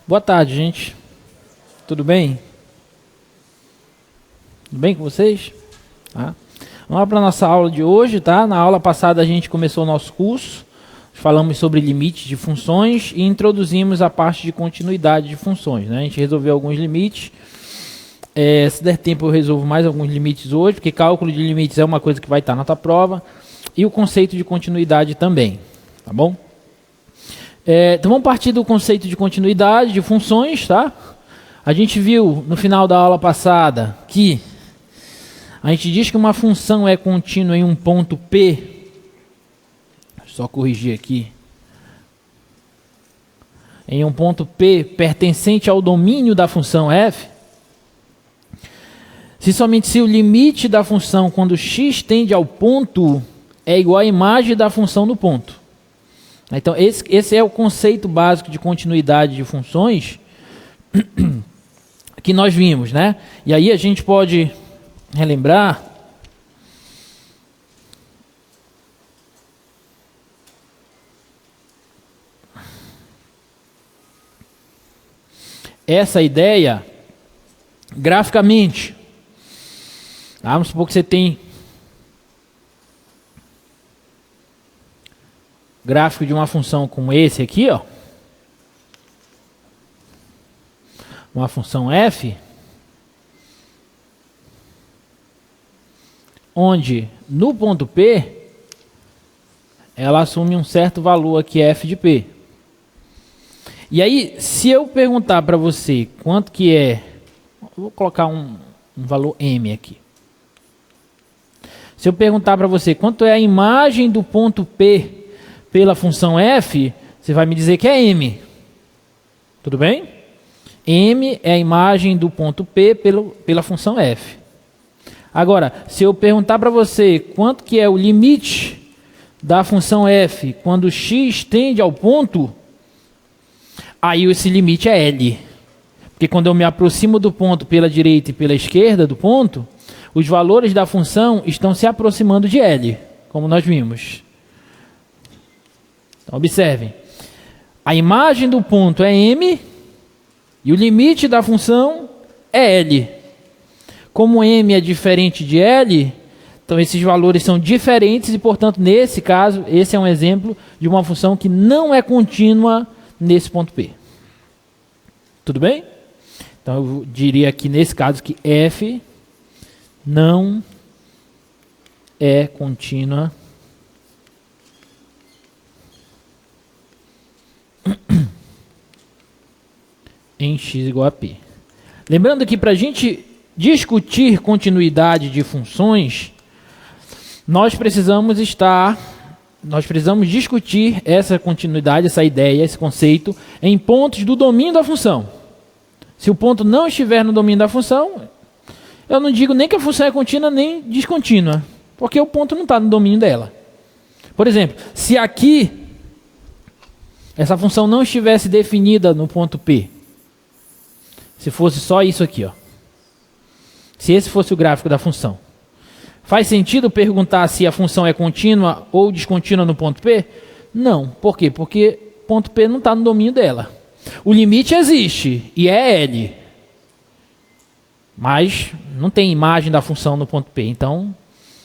Boa tarde, gente. Tudo bem? Tudo bem com vocês? Tá? Vamos lá para a nossa aula de hoje, tá? Na aula passada a gente começou o nosso curso, falamos sobre limites de funções e introduzimos a parte de continuidade de funções, né? A gente resolveu alguns limites. Se der tempo eu resolvo mais alguns limites hoje, porque cálculo de limites é uma coisa que vai estar na tua prova, e o conceito de continuidade também, tá bom? Então vamos partir do conceito de continuidade de funções, tá? A gente viu no final da aula passada que a gente diz que uma função é contínua em um ponto P. Deixa eu só corrigir aqui. Em um ponto P pertencente ao domínio da função f, se o limite da função quando x tende ao ponto é igual à imagem da função no ponto. Então, esse é o conceito básico de continuidade de funções que nós vimos, né? E aí a gente pode relembrar essa ideia graficamente. Vamos supor que você tem gráfico de uma função como esse aqui, ó. Uma função f, onde no ponto P ela assume um certo valor aqui, f de P. E aí, se eu perguntar para você quanto que é, vou colocar um valor m aqui. Se eu perguntar para você quanto é a imagem do ponto P pela função f, você vai me dizer que é m. Tudo bem? M é a imagem do ponto P pela função f. Agora, se eu perguntar para você quanto que é o limite da função f quando x tende ao ponto, aí esse limite é L. Porque quando eu me aproximo do ponto pela direita e pela esquerda do ponto, os valores da função estão se aproximando de L, como nós vimos. Então, observem. A imagem do ponto é M e o limite da função é L. Como M é diferente de L, então esses valores são diferentes e, portanto, nesse caso, esse é um exemplo de uma função que não é contínua nesse ponto P. Tudo bem? Então, eu diria aqui nesse caso que f não é contínua em x igual a P. Lembrando que para a gente discutir continuidade de funções, nós precisamos discutir essa continuidade, essa ideia, esse conceito, em pontos do domínio da função. Se o ponto não estiver no domínio da função, eu não digo nem que a função é contínua nem descontínua, porque o ponto não está no domínio dela. Por exemplo, se aqui essa função não estivesse definida no ponto P, se fosse só isso aqui, ó. Se esse fosse o gráfico da função, faz sentido perguntar se a função é contínua ou descontínua no ponto P? Não. Por quê? Porque ponto P não está no domínio dela. O limite existe e é L, mas não tem imagem da função no ponto P. Então,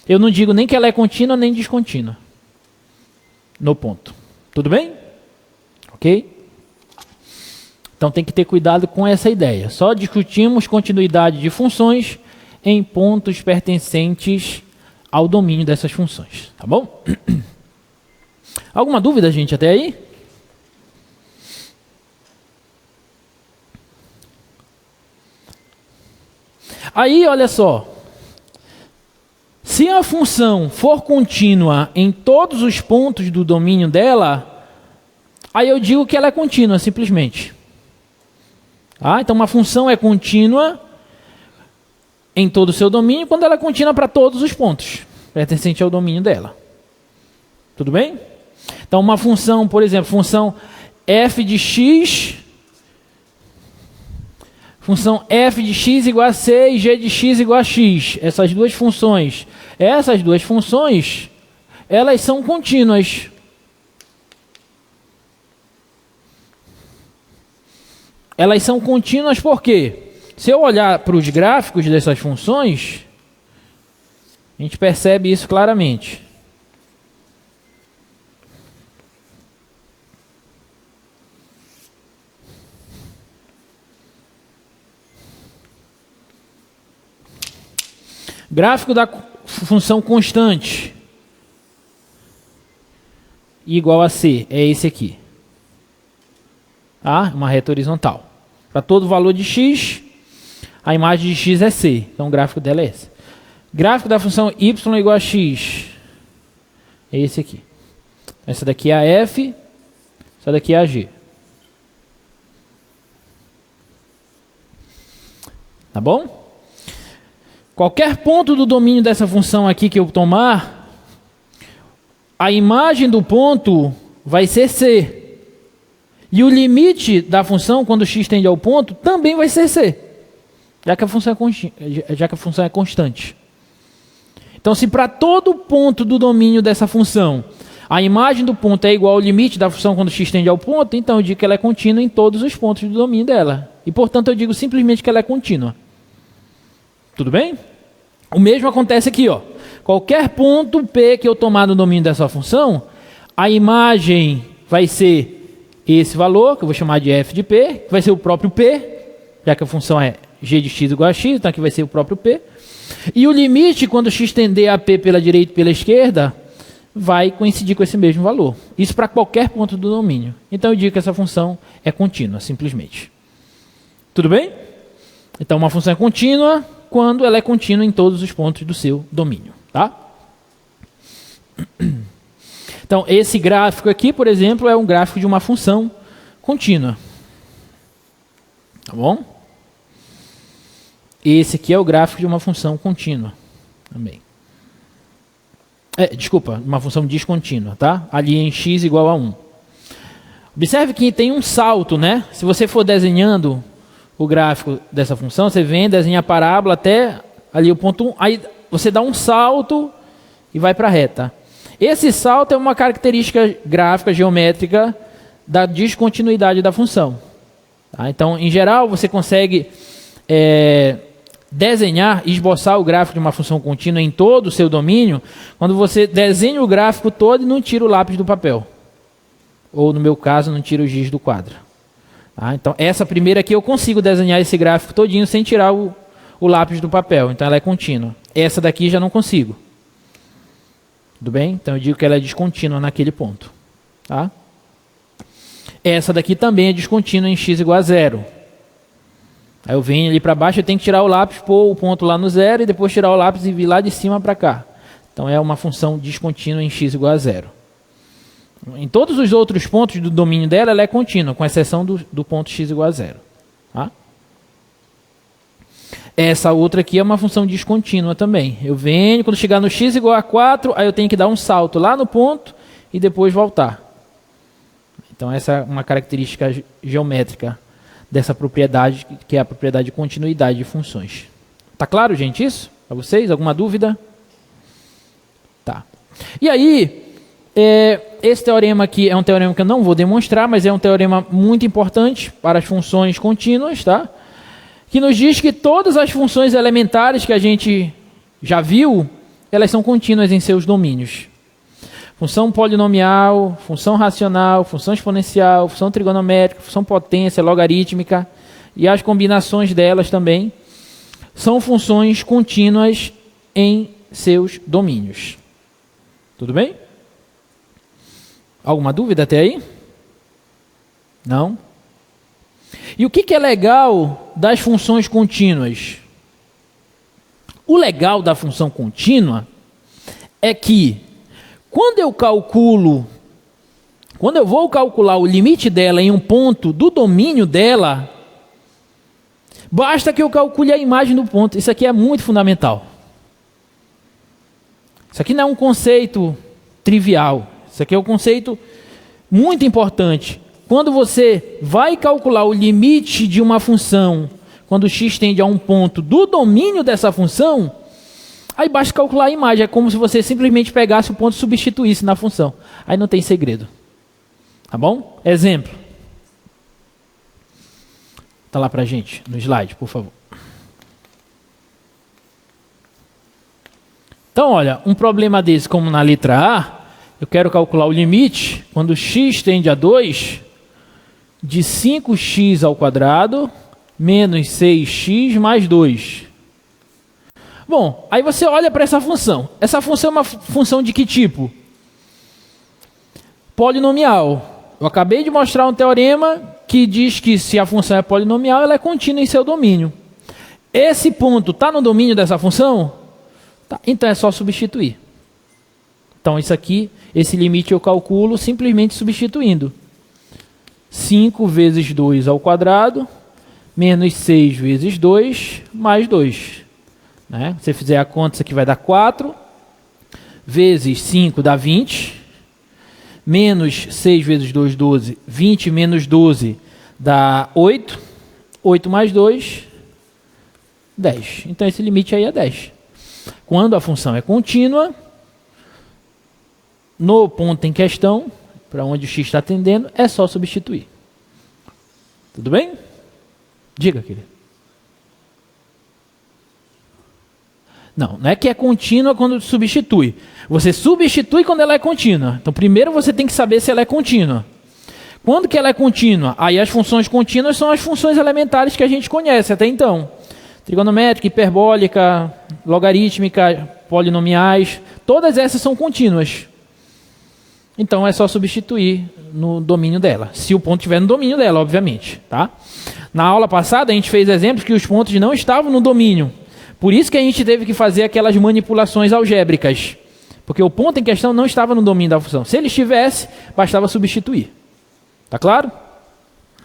eu não digo nem que ela é contínua nem descontínua no ponto. Tudo bem? Ok? Então tem que ter cuidado com essa ideia. Só discutimos continuidade de funções em pontos pertencentes ao domínio dessas funções. Tá bom? Alguma dúvida, gente, até aí? Aí, olha só. Se a função for contínua em todos os pontos do domínio dela, aí eu digo que ela é contínua, simplesmente. Então, uma função é contínua em todo o seu domínio quando ela é contínua para todos os pontos pertencentes ao domínio dela. Tudo bem? Então, uma função, por exemplo, função f de x, função f de x igual a c e g de x igual a x. Essas duas funções, elas são contínuas. elas são contínuas porque, se eu olhar para os gráficos dessas funções, a gente percebe isso claramente. Gráfico da função constante igual a C, é esse aqui. Tá? Uma reta horizontal. Para todo valor de x, a imagem de x é C. Então o gráfico dela é esse. Gráfico da função y igual a x. É esse aqui. Essa daqui é a f, essa daqui é a g. Tá bom? Qualquer ponto do domínio dessa função aqui que eu tomar, a imagem do ponto vai ser C. E o limite da função, quando x tende ao ponto, também vai ser C. Já que a função é constante. Então, se para todo ponto do domínio dessa função, a imagem do ponto é igual ao limite da função quando x tende ao ponto, então eu digo que ela é contínua em todos os pontos do domínio dela. E, portanto, eu digo simplesmente que ela é contínua. Tudo bem? O mesmo acontece aqui, ó. Qualquer ponto P que eu tomar no domínio dessa função, a imagem vai ser esse valor, que eu vou chamar de f de P, que vai ser o próprio P, já que a função é g de x igual a x, então aqui vai ser o próprio P. E o limite, quando x tender a P pela direita e pela esquerda, vai coincidir com esse mesmo valor. Isso para qualquer ponto do domínio. Então eu digo que essa função é contínua, simplesmente. Tudo bem? Então uma função é contínua quando ela é contínua em todos os pontos do seu domínio, tá? Então, esse gráfico aqui, por exemplo, é um gráfico de uma função contínua. Tá bom? Esse aqui é o gráfico de uma função contínua também. Desculpa, uma função descontínua, tá? Ali em x igual a 1. Observe que tem um salto, né? Se você for desenhando o gráfico dessa função, você vem, desenha a parábola até ali o ponto 1, aí você dá um salto e vai para a reta. Esse salto é uma característica gráfica, geométrica, da descontinuidade da função. Tá? Então, em geral, você consegue desenhar, esboçar o gráfico de uma função contínua em todo o seu domínio, quando você desenha o gráfico todo e não tira o lápis do papel. Ou, no meu caso, não tira o giz do quadro. Tá? Então, essa primeira aqui eu consigo desenhar esse gráfico todinho sem tirar o lápis do papel. Então, ela é contínua. Essa daqui já não consigo. Tudo bem? Então, eu digo que ela é descontínua naquele ponto. Tá? Essa daqui também é descontínua em x igual a 0. Aí eu venho ali para baixo, eu tenho que tirar o lápis, pôr o ponto lá no 0 e depois tirar o lápis e vir lá de cima para cá. Então, é uma função descontínua em x igual a 0. Em todos os outros pontos do domínio dela, ela é contínua, com exceção do ponto x igual a 0. Tá? Essa outra aqui é uma função descontínua também. Eu venho, quando chegar no x igual a 4, aí eu tenho que dar um salto lá no ponto e depois voltar. Então essa é uma característica geométrica dessa propriedade, que é a propriedade de continuidade de funções. Tá claro, gente, isso? Para vocês? Alguma dúvida? Tá. E aí, esse teorema aqui é um teorema que eu não vou demonstrar, mas é um teorema muito importante para as funções contínuas, tá? Que nos diz que todas as funções elementares que a gente já viu, elas são contínuas em seus domínios. Função polinomial, função racional, função exponencial, função trigonométrica, função potência, logarítmica e as combinações delas também são funções contínuas em seus domínios. Tudo bem? Alguma dúvida até aí? Não? E o que é legal das funções contínuas? O legal da função contínua é que quando eu vou calcular o limite dela em um ponto do domínio dela, basta que eu calcule a imagem do ponto. Isso aqui é muito fundamental. Isso aqui não é um conceito trivial. Isso aqui é um conceito muito importante. Quando você vai calcular o limite de uma função, quando x tende a um ponto do domínio dessa função, aí basta calcular a imagem. É como se você simplesmente pegasse o ponto e substituísse na função. Aí não tem segredo. Tá bom? Exemplo. Tá lá pra gente, no slide, por favor. Então, olha, um problema desse, como na letra A, eu quero calcular o limite, quando x tende a 2, de 5x ao quadrado, menos 6x mais 2. Bom, aí você olha para essa função. Essa função é uma função de que tipo? Polinomial. Eu acabei de mostrar um teorema que diz que se a função é polinomial, ela é contínua em seu domínio. Esse ponto está no domínio dessa função? Tá. Então é só substituir. Então isso aqui, esse limite eu calculo simplesmente substituindo. 5 vezes 2 ao quadrado, menos 6 vezes 2, mais 2. Né? Se você fizer a conta, isso aqui vai dar 4, vezes 5 dá 20, menos 6 vezes 2, 12, 20 menos 12 dá 8, 8 mais 2, 10. Então esse limite aí é 10. Quando a função é contínua, no ponto em questão, para onde o x está tendendo, é só substituir. Tudo bem? Diga, querido. Não é que é contínua quando substitui. Você substitui quando ela é contínua. Então, primeiro você tem que saber se ela é contínua. Quando que ela é contínua? Aí as funções contínuas são as funções elementares que a gente conhece até então. Trigonométrica, hiperbólica, logarítmica, polinomiais. Todas essas são contínuas. Então, é só substituir no domínio dela. Se o ponto estiver no domínio dela, obviamente. Tá? Na aula passada, a gente fez exemplos que os pontos não estavam no domínio. Por isso que a gente teve que fazer aquelas manipulações algébricas. Porque o ponto em questão não estava no domínio da função. Se ele estivesse, bastava substituir. Tá claro?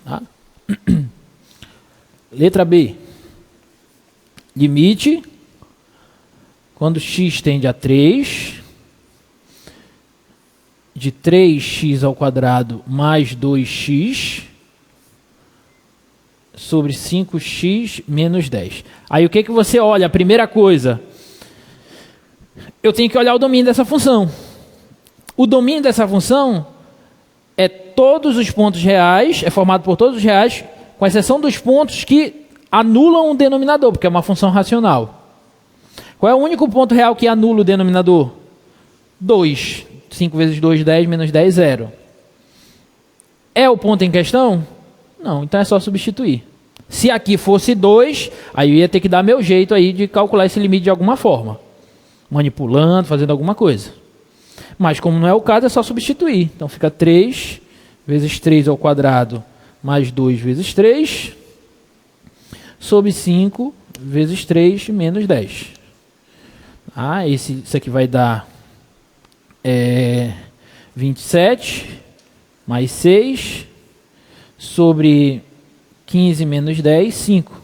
Tá. Letra B. Limite. Quando x tende a 3, de 3x ao quadrado mais 2x sobre 5x menos 10. Aí o que você olha? A primeira coisa, eu tenho que olhar o domínio dessa função. O domínio dessa função é todos os pontos reais, é formado por todos os reais, com exceção dos pontos que anulam o denominador, porque é uma função racional. Qual é o único ponto real que anula o denominador? 2. 5 vezes 2, 10, menos 10, 0. É o ponto em questão? Não, então é só substituir. Se aqui fosse 2, aí eu ia ter que dar meu jeito aí de calcular esse limite de alguma forma. Manipulando, fazendo alguma coisa. Mas como não é o caso, é só substituir. Então fica 3 vezes 3 ao quadrado mais 2 vezes 3 sobre 5 vezes 3 menos 10. Isso aqui vai dar 27 mais 6 sobre 15 menos 10, 5.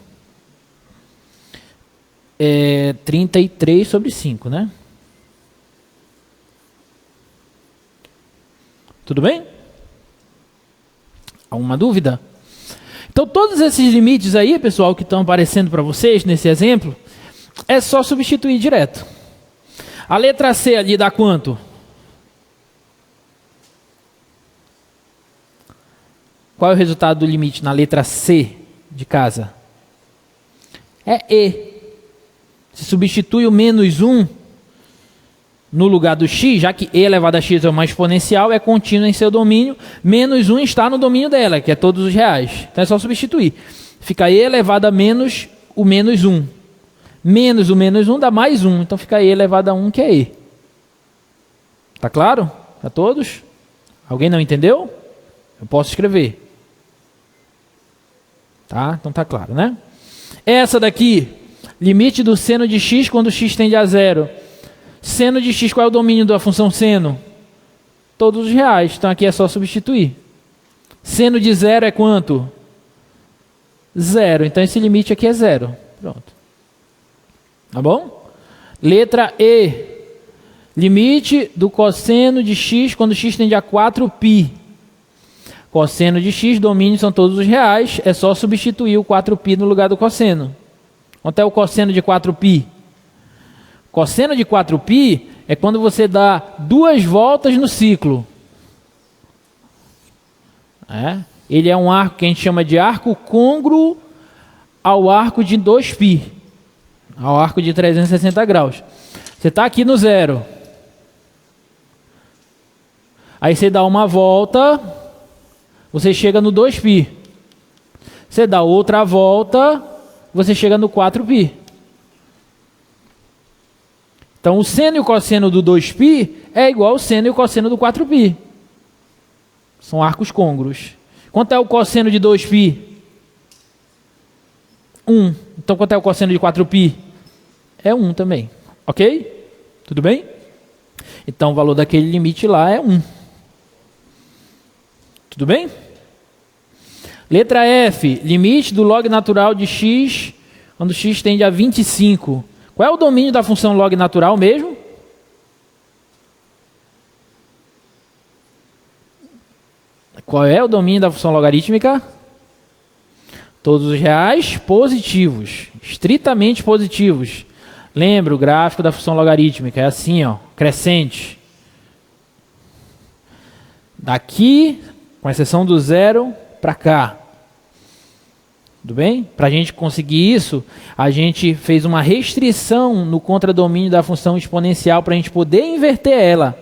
33 sobre 5, né? Tudo bem? Alguma dúvida? Então, todos esses limites aí, pessoal, que estão aparecendo para vocês nesse exemplo, é só substituir direto. A letra C ali dá quanto? Qual é o resultado do limite na letra C de casa? É E. Se substitui o menos 1 no lugar do x, já que e elevado a x é uma exponencial, é contínua em seu domínio, menos 1 está no domínio dela, que é todos os reais. Então é só substituir. Fica e elevado a menos o menos 1. Menos o menos 1 dá mais 1, então fica e elevado a 1, que é e. Tá claro? Para todos? Alguém não entendeu? Eu posso escrever. Tá? Então tá claro, né? Essa daqui, limite do seno de x quando x tende a 0. Seno de x, qual é o domínio da função seno? Todos os reais, então aqui é só substituir. Seno de 0 é quanto? 0, então esse limite aqui é 0. Pronto. Tá bom? Letra E. Limite do cosseno de x quando x tende a 4π. Cosseno de x, domínio são todos os reais, é só substituir o 4π no lugar do cosseno. Quanto é o cosseno de 4π? Cosseno de 4π é quando você dá 2 voltas no ciclo. Ele é um arco que a gente chama de arco côngruo ao arco de 2π, ao arco de 360 graus. Você está aqui no zero. Aí você dá uma volta, você chega no 2π. Você dá outra volta, você chega no 4π. Então o seno e o cosseno do 2π é igual ao seno e o cosseno do 4π. São arcos côngruos. Quanto é o cosseno de 2π? 1. Então quanto é o cosseno de 4π? É 1 também. Ok? Tudo bem? Então o valor daquele limite lá é 1. Tudo bem? Letra F. Limite do log natural de x quando x tende a 25. Qual é o domínio da função log natural mesmo? Qual é o domínio da função logarítmica? Todos os reais positivos, estritamente positivos. Lembra o gráfico da função logarítmica, é assim, ó, crescente. Daqui, com exceção do zero, para cá. Tudo bem? Para a gente conseguir isso, a gente fez uma restrição no contradomínio da função exponencial para a gente poder inverter ela.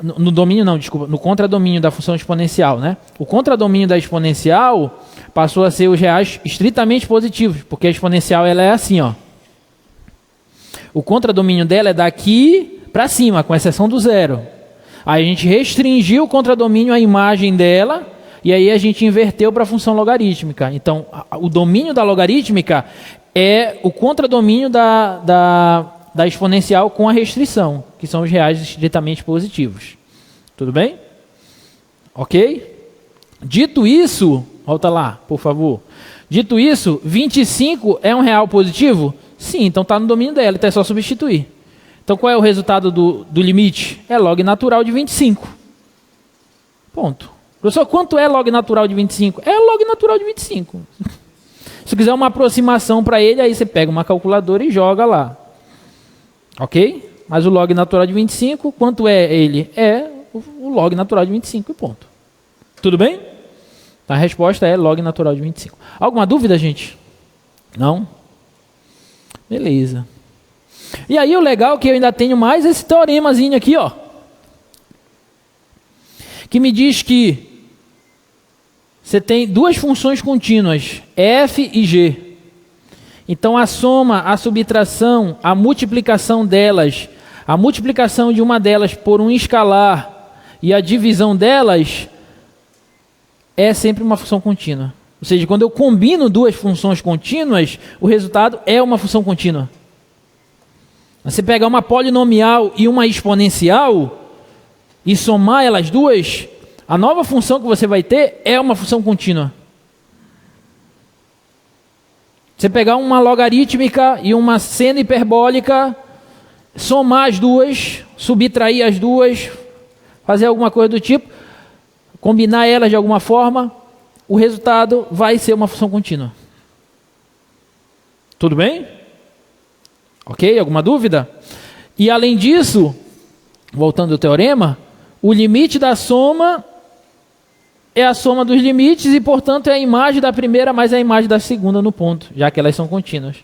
No domínio não, desculpa, no contradomínio da função exponencial, né? O contradomínio da exponencial passou a ser os reais estritamente positivos, porque a exponencial ela é assim, ó. O contradomínio dela é daqui para cima, com exceção do zero. Aí a gente restringiu o contradomínio à imagem dela, e aí a gente inverteu para a função logarítmica. Então, o domínio da logarítmica é o contradomínio da exponencial com a restrição, que são os reais estritamente positivos. Tudo bem? Ok? Dito isso, volta lá, por favor. Dito isso, 25 é um real positivo? Sim, então está no domínio dela, então é só substituir. Então qual é o resultado do limite? É log natural de 25. Ponto. Professor, quanto é log natural de 25? É log natural de 25. Se quiser uma aproximação para ele, aí você pega uma calculadora e joga lá. Ok? Mas o log natural de 25, quanto é ele? É o log natural de 25 e ponto. Tudo bem? A resposta é log natural de 25. Alguma dúvida, gente? Não? Beleza. E aí o legal é que eu ainda tenho mais esse teoremazinho aqui, ó. Que me diz que você tem duas funções contínuas, f e g. Então a soma, a subtração, a multiplicação delas, a multiplicação de uma delas por um escalar e a divisão delas é sempre uma função contínua. Ou seja, quando eu combino duas funções contínuas, o resultado é uma função contínua. Você pegar uma polinomial e uma exponencial e somar elas duas, a nova função que você vai ter é uma função contínua. Você pegar uma logarítmica e uma seno hiperbólica, somar as duas, subtrair as duas, fazer alguma coisa do tipo, combinar elas de alguma forma, o resultado vai ser uma função contínua. Tudo bem? Ok? Alguma dúvida? E além disso, voltando ao teorema, o limite da soma é a soma dos limites e, portanto, é a imagem da primeira mais a imagem da segunda no ponto, já que elas são contínuas.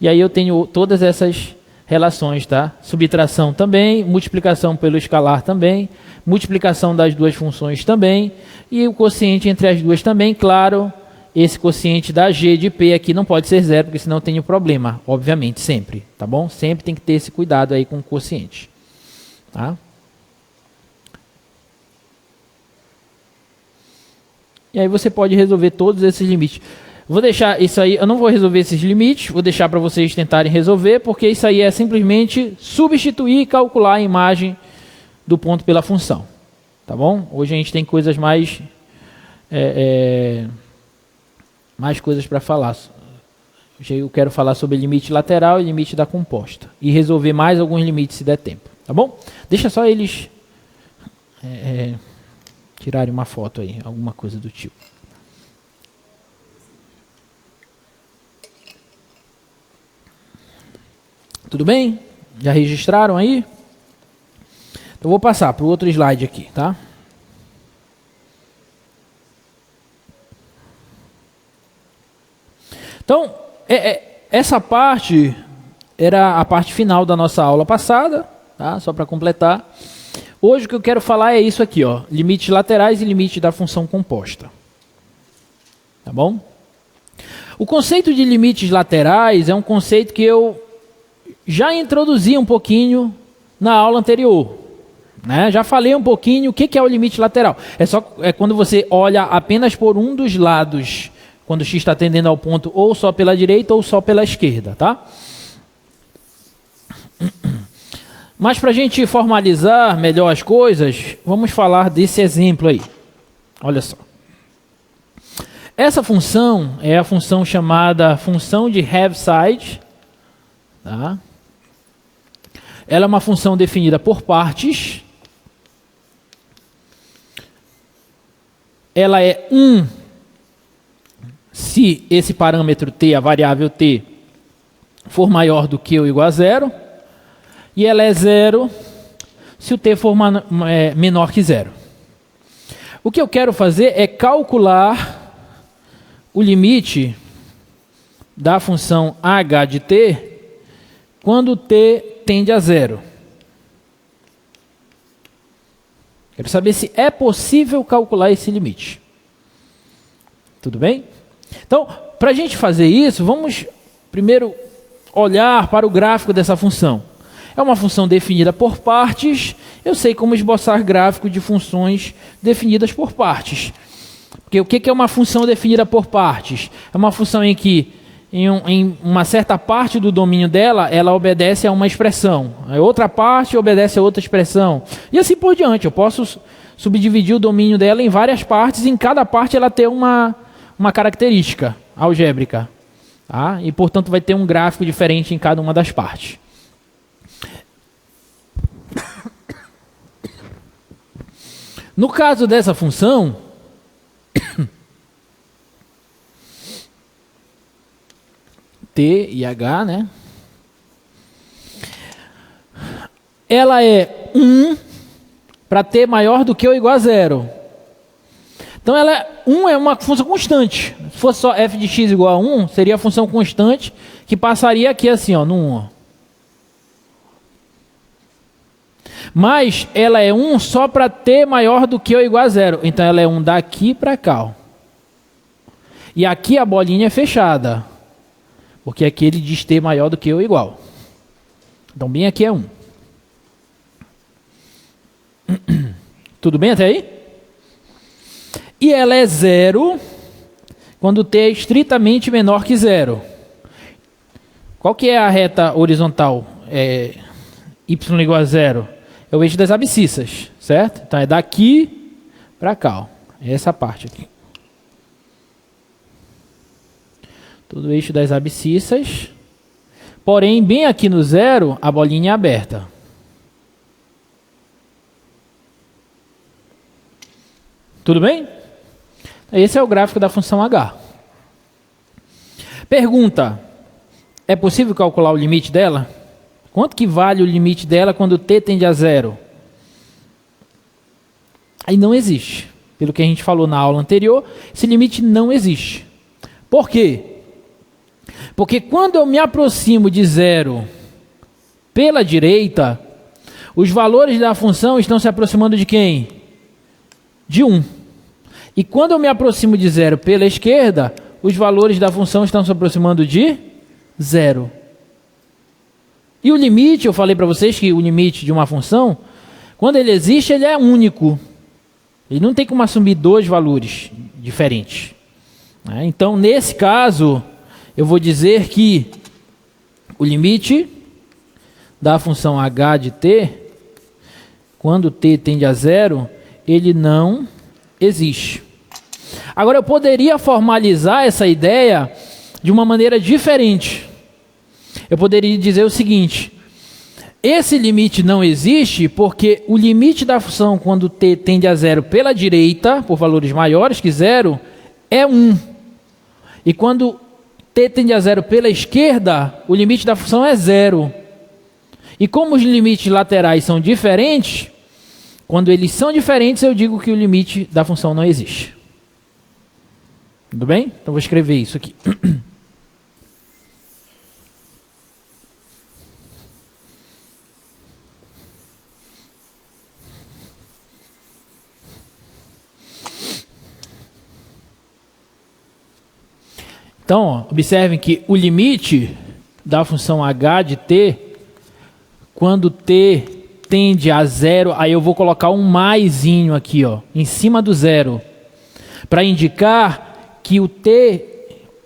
E aí eu tenho todas essas relações, tá? Subtração também, multiplicação pelo escalar também, multiplicação das duas funções também, e o quociente entre as duas também, claro, esse quociente da g de p aqui não pode ser zero, porque senão eu tenho problema, obviamente, sempre, tá bom? Sempre tem que ter esse cuidado aí com o quociente, tá? E aí você pode resolver todos esses limites. Vou deixar isso aí, eu não vou resolver esses limites, vou deixar para vocês tentarem resolver, porque isso aí é simplesmente substituir e calcular a imagem do ponto pela função. Tá bom? Hoje a gente tem coisas mais coisas para falar. Hoje eu quero falar sobre limite lateral e limite da composta. E resolver mais alguns limites se der tempo. Tá bom? Deixa só eles tirarem uma foto aí, alguma coisa do tipo. Tudo bem? Já registraram aí? Então vou passar para o outro slide aqui, tá? Então, essa parte era a parte final da nossa aula passada, tá? Só para completar. Hoje o que eu quero falar é isso aqui, ó, limites laterais e limite da função composta. Tá bom? O conceito de limites laterais é um conceito que eu já introduzi um pouquinho na aula anterior. Né? Já falei um pouquinho o que é o limite lateral. É quando você olha apenas por um dos lados, quando x está tendendo ao ponto ou só pela direita ou só pela esquerda. Tá? Mas para a gente formalizar melhor as coisas, vamos falar desse exemplo aí. Olha só. Essa função é a função chamada função de Heaviside. Tá? Ela é uma função definida por partes. Ela é 1 se esse parâmetro t, a variável t, for maior do que ou igual a 0. E ela é 0 se o t for menor que 0. O que eu quero fazer é calcular o limite da função h de t quando t tende a 0. Quero saber se é possível calcular esse limite. Tudo bem? Então, para a gente fazer isso, vamos primeiro olhar para o gráfico dessa função. É uma função definida por partes. Eu sei como esboçar gráfico de funções definidas por partes. Porque o que é uma função definida por partes? É uma função em que em uma certa parte do domínio dela, ela obedece a uma expressão. A outra parte obedece a outra expressão. E assim por diante. Eu posso subdividir o domínio dela em várias partes, e em cada parte ela tem uma característica algébrica. Tá? E, portanto, vai ter um gráfico diferente em cada uma das partes. No caso dessa função, t e h, né? Ela é 1 para t maior do que ou igual a 0. Então, 1 é uma função constante. Se fosse só f de x igual a 1, seria a função constante que passaria aqui assim, ó, no 1. Ó. Mas ela é 1 só para t maior do que ou igual a 0. Então, ela é 1 daqui para cá. Ó. E aqui a bolinha é fechada. Porque aqui ele diz t maior do que ou igual. Então, bem aqui é 1. Tudo bem até aí? E ela é 0 quando t é estritamente menor que 0. Qual que é a reta horizontal? Y igual a 0. É o eixo das abscissas, certo? Então, é daqui para cá. Ó. É essa parte aqui. Todo o eixo das abscissas. Porém, bem aqui no 0, a bolinha é aberta. Tudo bem? Esse é o gráfico da função h. Pergunta: é possível calcular o limite dela? Quanto que vale o limite dela quando t tende a 0? Aí não existe. Pelo que a gente falou na aula anterior, esse limite não existe. Por quê? Porque quando eu me aproximo de 0 pela direita, os valores da função estão se aproximando de quem? De 1. E quando eu me aproximo de 0 pela esquerda, os valores da função estão se aproximando de 0. E o limite, eu falei para vocês que o limite de uma função, quando ele existe, ele é único. Ele não tem como assumir dois valores diferentes. Então, nesse caso, eu vou dizer que o limite da função h de t, quando t tende a 0, ele não existe. Agora, eu poderia formalizar essa ideia de uma maneira diferente. Eu poderia dizer o seguinte: esse limite não existe porque o limite da função quando t tende a 0 pela direita, por valores maiores que 0, é 1. E quando t tende a 0 pela esquerda, o limite da função é 0. E como os limites laterais são diferentes, quando eles são diferentes, eu digo que o limite da função não existe. Tudo bem? Então vou escrever isso aqui. Então, ó, observem que o limite da função h de t, quando t tende a zero, aí eu vou colocar um maisinho aqui, ó, em cima do zero, para indicar que o t,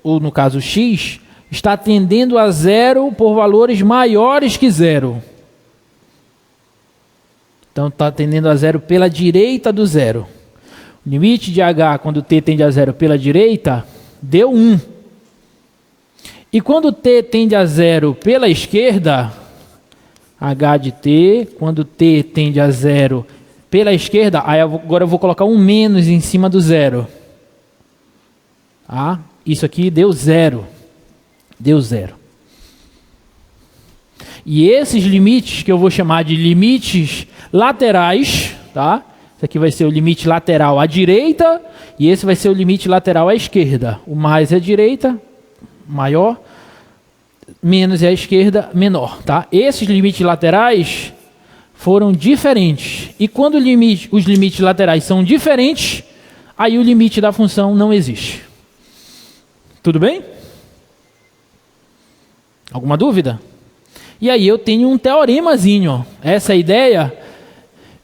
ou no caso x, está tendendo a zero por valores maiores que zero. Então, está tendendo a zero pela direita do zero. O limite de h, quando t tende a zero pela direita, deu 1. E quando t tende a zero pela esquerda, h de t, quando t tende a zero pela esquerda, aí agora eu vou colocar um menos em cima do zero. Ah, isso aqui deu 0. Deu 0. E esses limites, que eu vou chamar de limites laterais, tá? Isso aqui vai ser o limite lateral à direita, e esse vai ser o limite lateral à esquerda. O mais é a direita, maior, menos é a esquerda, menor, tá? Esses limites laterais foram diferentes. E quando os limites laterais são diferentes, aí o limite da função não existe. Tudo bem? Alguma dúvida? E aí eu tenho um teoremazinho, ó. Essa ideia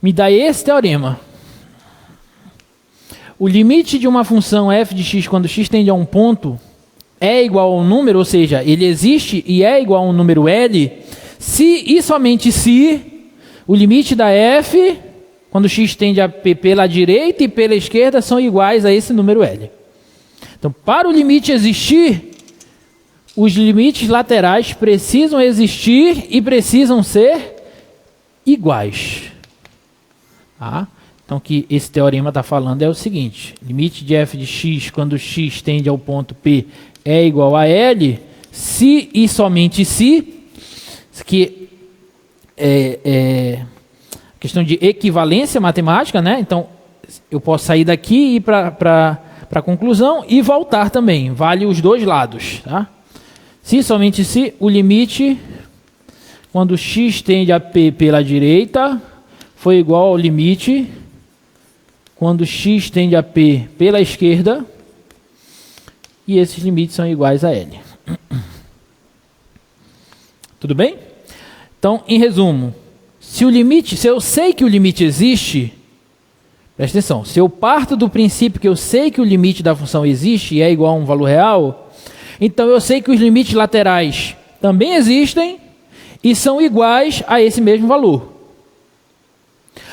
me dá esse teorema. O limite de uma função f de x quando x tende a um ponto é igual a um número, ou seja, ele existe e é igual a um número L, se e somente se o limite da f, quando x tende a p pela direita e pela esquerda, são iguais a esse número L. Então, para o limite existir, os limites laterais precisam existir e precisam ser iguais. Tá? Então, o que esse teorema está falando é o seguinte: limite de f de x quando x tende ao ponto P é igual a L, se e somente se, que é questão de equivalência matemática, né? Então, eu posso sair daqui e ir para a conclusão e voltar também, vale os dois lados, tá? Se somente se o limite, quando x tende a p pela direita, foi igual ao limite, quando x tende a p pela esquerda, e esses limites são iguais a L. Tudo bem? Então, em resumo, se eu sei que o limite existe, presta atenção, se eu parto do princípio que eu sei que o limite da função existe e é igual a um valor real, então eu sei que os limites laterais também existem e são iguais a esse mesmo valor.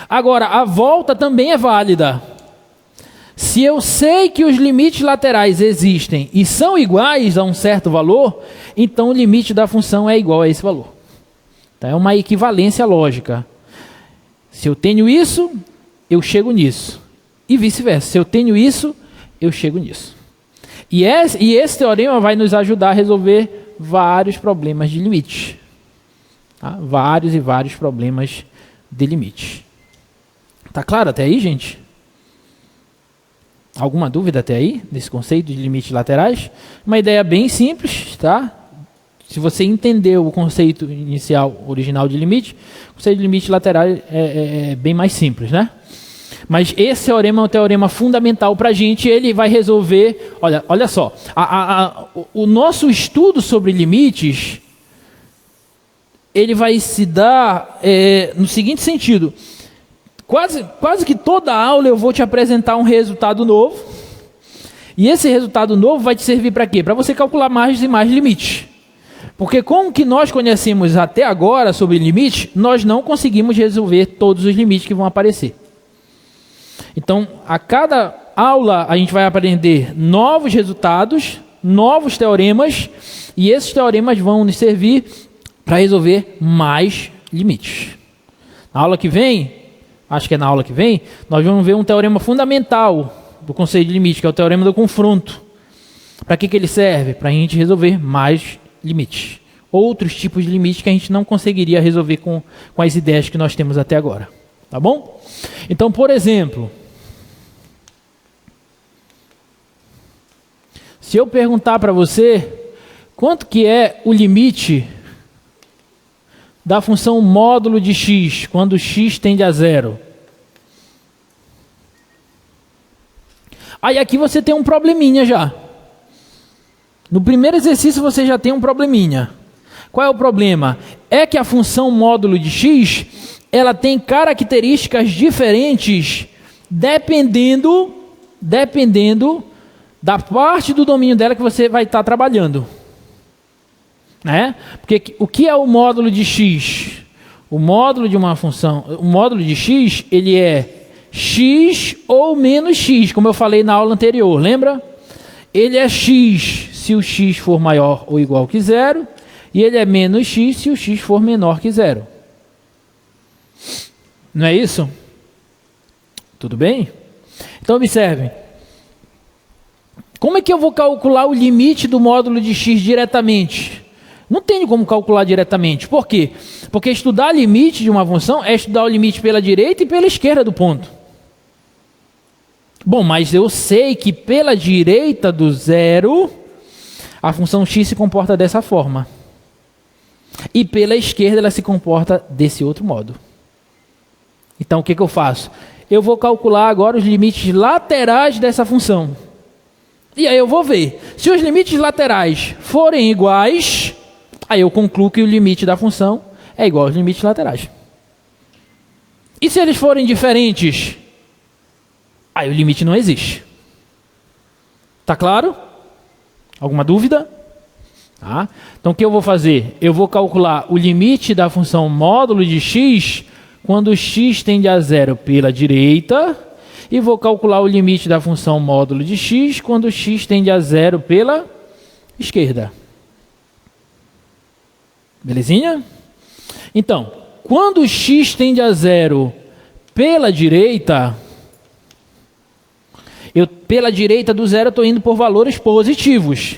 Agora, a volta também é válida. Se eu sei que os limites laterais existem e são iguais a um certo valor, então o limite da função é igual a esse valor. Então, é uma equivalência lógica. Se eu tenho isso, eu chego nisso. E vice-versa. Se eu tenho isso, eu chego nisso. E esse teorema vai nos ajudar a resolver vários problemas de limite. Tá? Vários e vários problemas de limite. Tá claro até aí, gente? Alguma dúvida até aí, desse conceito de limites laterais? Uma ideia bem simples, tá? Se você entendeu o conceito inicial, original de limite, o conceito de limite lateral é bem mais simples, né? Mas esse teorema é um teorema fundamental para a gente, ele vai resolver... Olha só, o nosso estudo sobre limites, ele vai se dar no seguinte sentido: quase que toda aula eu vou te apresentar um resultado novo, e esse resultado novo vai te servir para quê? Para você calcular mais e mais limites. Porque com o que nós conhecemos até agora sobre limites, nós não conseguimos resolver todos os limites que vão aparecer. Então, a cada aula a gente vai aprender novos resultados, novos teoremas, e esses teoremas vão nos servir para resolver mais limites. Na aula que vem, acho que é na aula que vem, nós vamos ver um teorema fundamental do conceito de limite, que é o teorema do confronto. Para que ele serve? Para a gente resolver mais limites. Outros tipos de limites que a gente não conseguiria resolver com as ideias que nós temos até agora. Tá bom? Então, por exemplo, se eu perguntar para você quanto que é o limite da função módulo de x, quando x tende a zero. Aí aqui você tem um probleminha já. No primeiro exercício você já tem um probleminha. Qual é o problema? É que a função módulo de x, ela tem características diferentes dependendo da parte do domínio dela que você vai estar trabalhando. Né? Porque o que é o módulo de x? O módulo de uma função, o módulo de x, ele é x ou menos x, como eu falei na aula anterior, lembra? Ele é x se o x for maior ou igual que zero, e ele é menos x se o x for menor que zero. Não é isso? Tudo bem? Então observem. Como é que eu vou calcular o limite do módulo de x diretamente? Não tenho como calcular diretamente. Por quê? Porque estudar limite de uma função é estudar o limite pela direita e pela esquerda do ponto. Bom, mas eu sei que pela direita do zero, a função x se comporta dessa forma. E pela esquerda ela se comporta desse outro modo. Então o que eu faço? Eu vou calcular agora os limites laterais dessa função. E aí eu vou ver. Se os limites laterais forem iguais, aí eu concluo que o limite da função é igual aos limites laterais. E se eles forem diferentes? Aí o limite não existe. Tá claro? Alguma dúvida? Tá. Então o que eu vou fazer? Eu vou calcular o limite da função módulo de x quando x tende a zero pela direita, e vou calcular o limite da função módulo de x quando x tende a zero pela esquerda. Belezinha? Então, quando x tende a zero pela direita, pela direita do zero eu estou indo por valores positivos.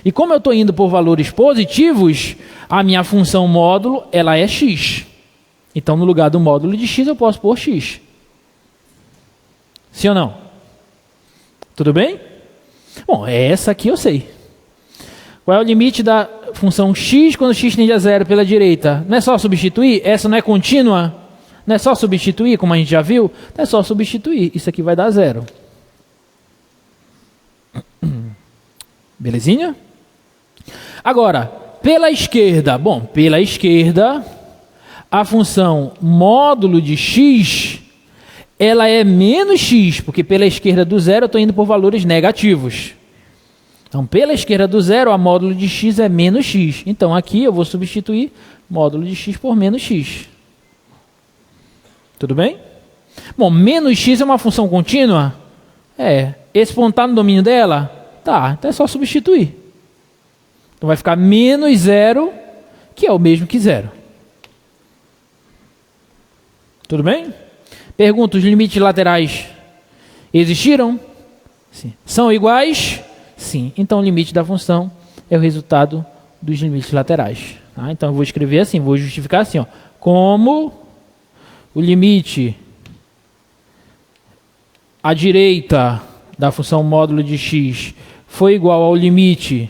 E como eu estou indo por valores positivos, a minha função módulo ela é x. Então, no lugar do módulo de x, eu posso pôr x. Sim ou não? Tudo bem? Bom, essa aqui eu sei. Qual é o limite da função x quando x tende a zero pela direita? Não é só substituir? Essa não é contínua? Não é só substituir, como a gente já viu? Não é só substituir. Isso aqui vai dar zero. Belezinha? Agora, pela esquerda. Bom, pela esquerda, a função módulo de x, ela é menos x, porque pela esquerda do zero eu estou indo por valores negativos. Então, pela esquerda do zero, a módulo de x é menos x. Então, aqui eu vou substituir módulo de x por menos x. Tudo bem? Bom, menos x é uma função contínua? É. Esse ponto está no domínio dela? Tá, então é só substituir. Então, vai ficar menos zero, que é o mesmo que zero. Tudo bem? Pergunta, os limites laterais existiram? Sim. São iguais? Sim. Então o limite da função é o resultado dos limites laterais. Tá? Então eu vou escrever assim, vou justificar assim, ó, como o limite à direita da função módulo de x foi igual ao limite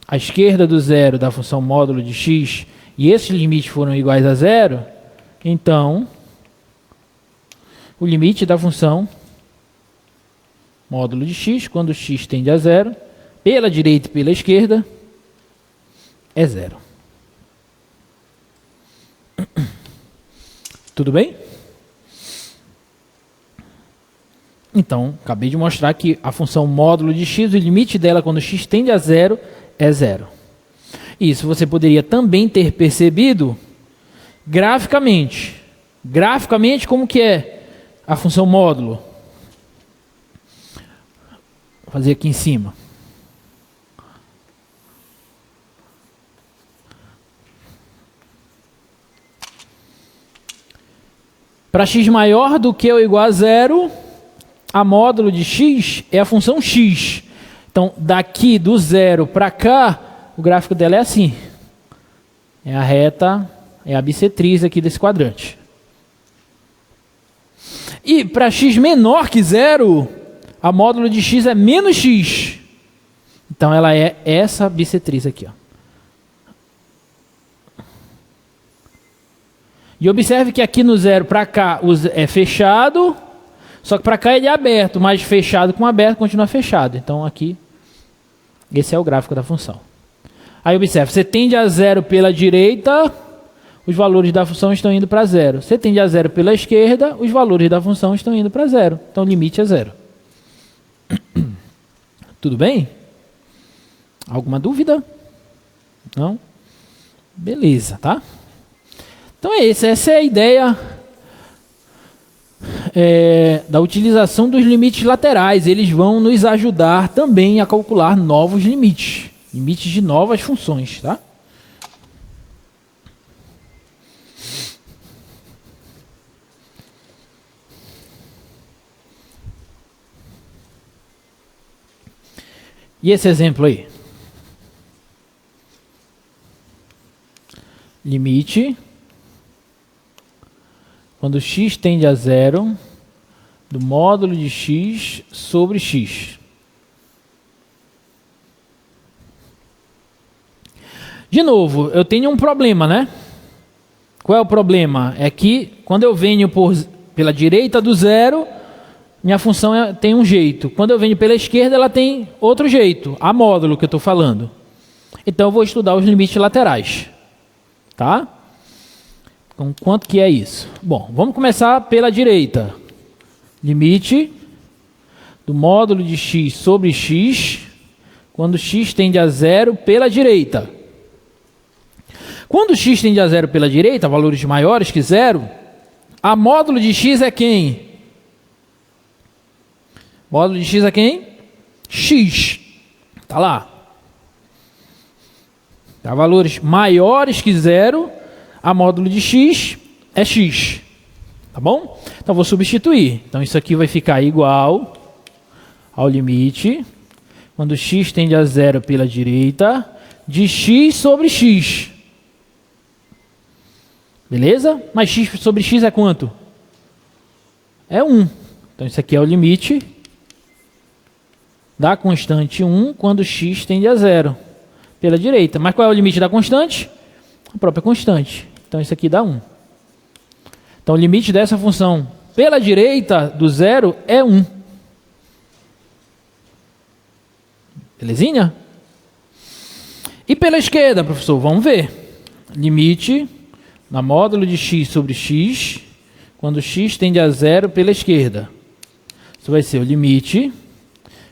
à esquerda do zero da função módulo de x, e esses limites foram iguais a zero, então o limite da função módulo de x, quando x tende a zero, pela direita e pela esquerda, é zero. Tudo bem? Então, acabei de mostrar que a função módulo de x, o limite dela quando x tende a zero, é zero. Isso você poderia também ter percebido graficamente. Graficamente, como que é a função módulo? Vou fazer aqui em cima. Para x maior do que ou igual a zero, a módulo de x é a função x. Então, daqui do zero para cá, o gráfico dela é assim. É a reta, é a bissetriz aqui desse quadrante. E para x menor que zero, a módulo de x é menos x. Então, ela é essa bissetriz aqui, ó. E observe que aqui no zero para cá é fechado, só que para cá ele é aberto, mas fechado com aberto continua fechado. Então aqui Esse é o gráfico da função. Aí observe, você tende a zero pela direita, os valores da função estão indo para zero. Você tende a zero pela esquerda, os valores da função estão indo para zero. Então o limite é zero. Tudo bem? Alguma dúvida? Não? Beleza, tá? Então é isso, essa é a ideia da utilização dos limites laterais. Eles vão nos ajudar também a calcular novos limites, limites de novas funções, tá? E esse exemplo aí? Limite, quando x tende a zero, do módulo de x sobre x. De novo, eu tenho um problema, né? Qual é o problema? É que quando eu venho pela direita do zero, minha função tem um jeito. Quando eu venho pela esquerda, ela tem outro jeito, a módulo que eu estou falando. Então eu vou estudar os limites laterais. Tá? Então, quanto que é isso? Bom, vamos começar pela direita. Limite do módulo de x sobre x, quando x tende a zero pela direita. Quando x tende a zero pela direita, valores maiores que zero, a módulo de x é quem? Módulo de x é quem? X. Tá lá. Tá, valores maiores que zero, a módulo de x é x. Tá bom? Então vou substituir. Então isso aqui vai ficar igual ao limite, quando x tende a zero pela direita, de x sobre x. Beleza? Mas x sobre x é quanto? É 1. Então isso aqui é o limite da constante 1 quando x tende a zero pela direita. Mas qual é o limite da constante? A própria constante. Então isso aqui dá 1. Então o limite dessa função pela direita do zero é 1. Belezinha? E pela esquerda, professor? Vamos ver. Limite na módulo de x sobre x, quando x tende a zero pela esquerda. Isso vai ser o limite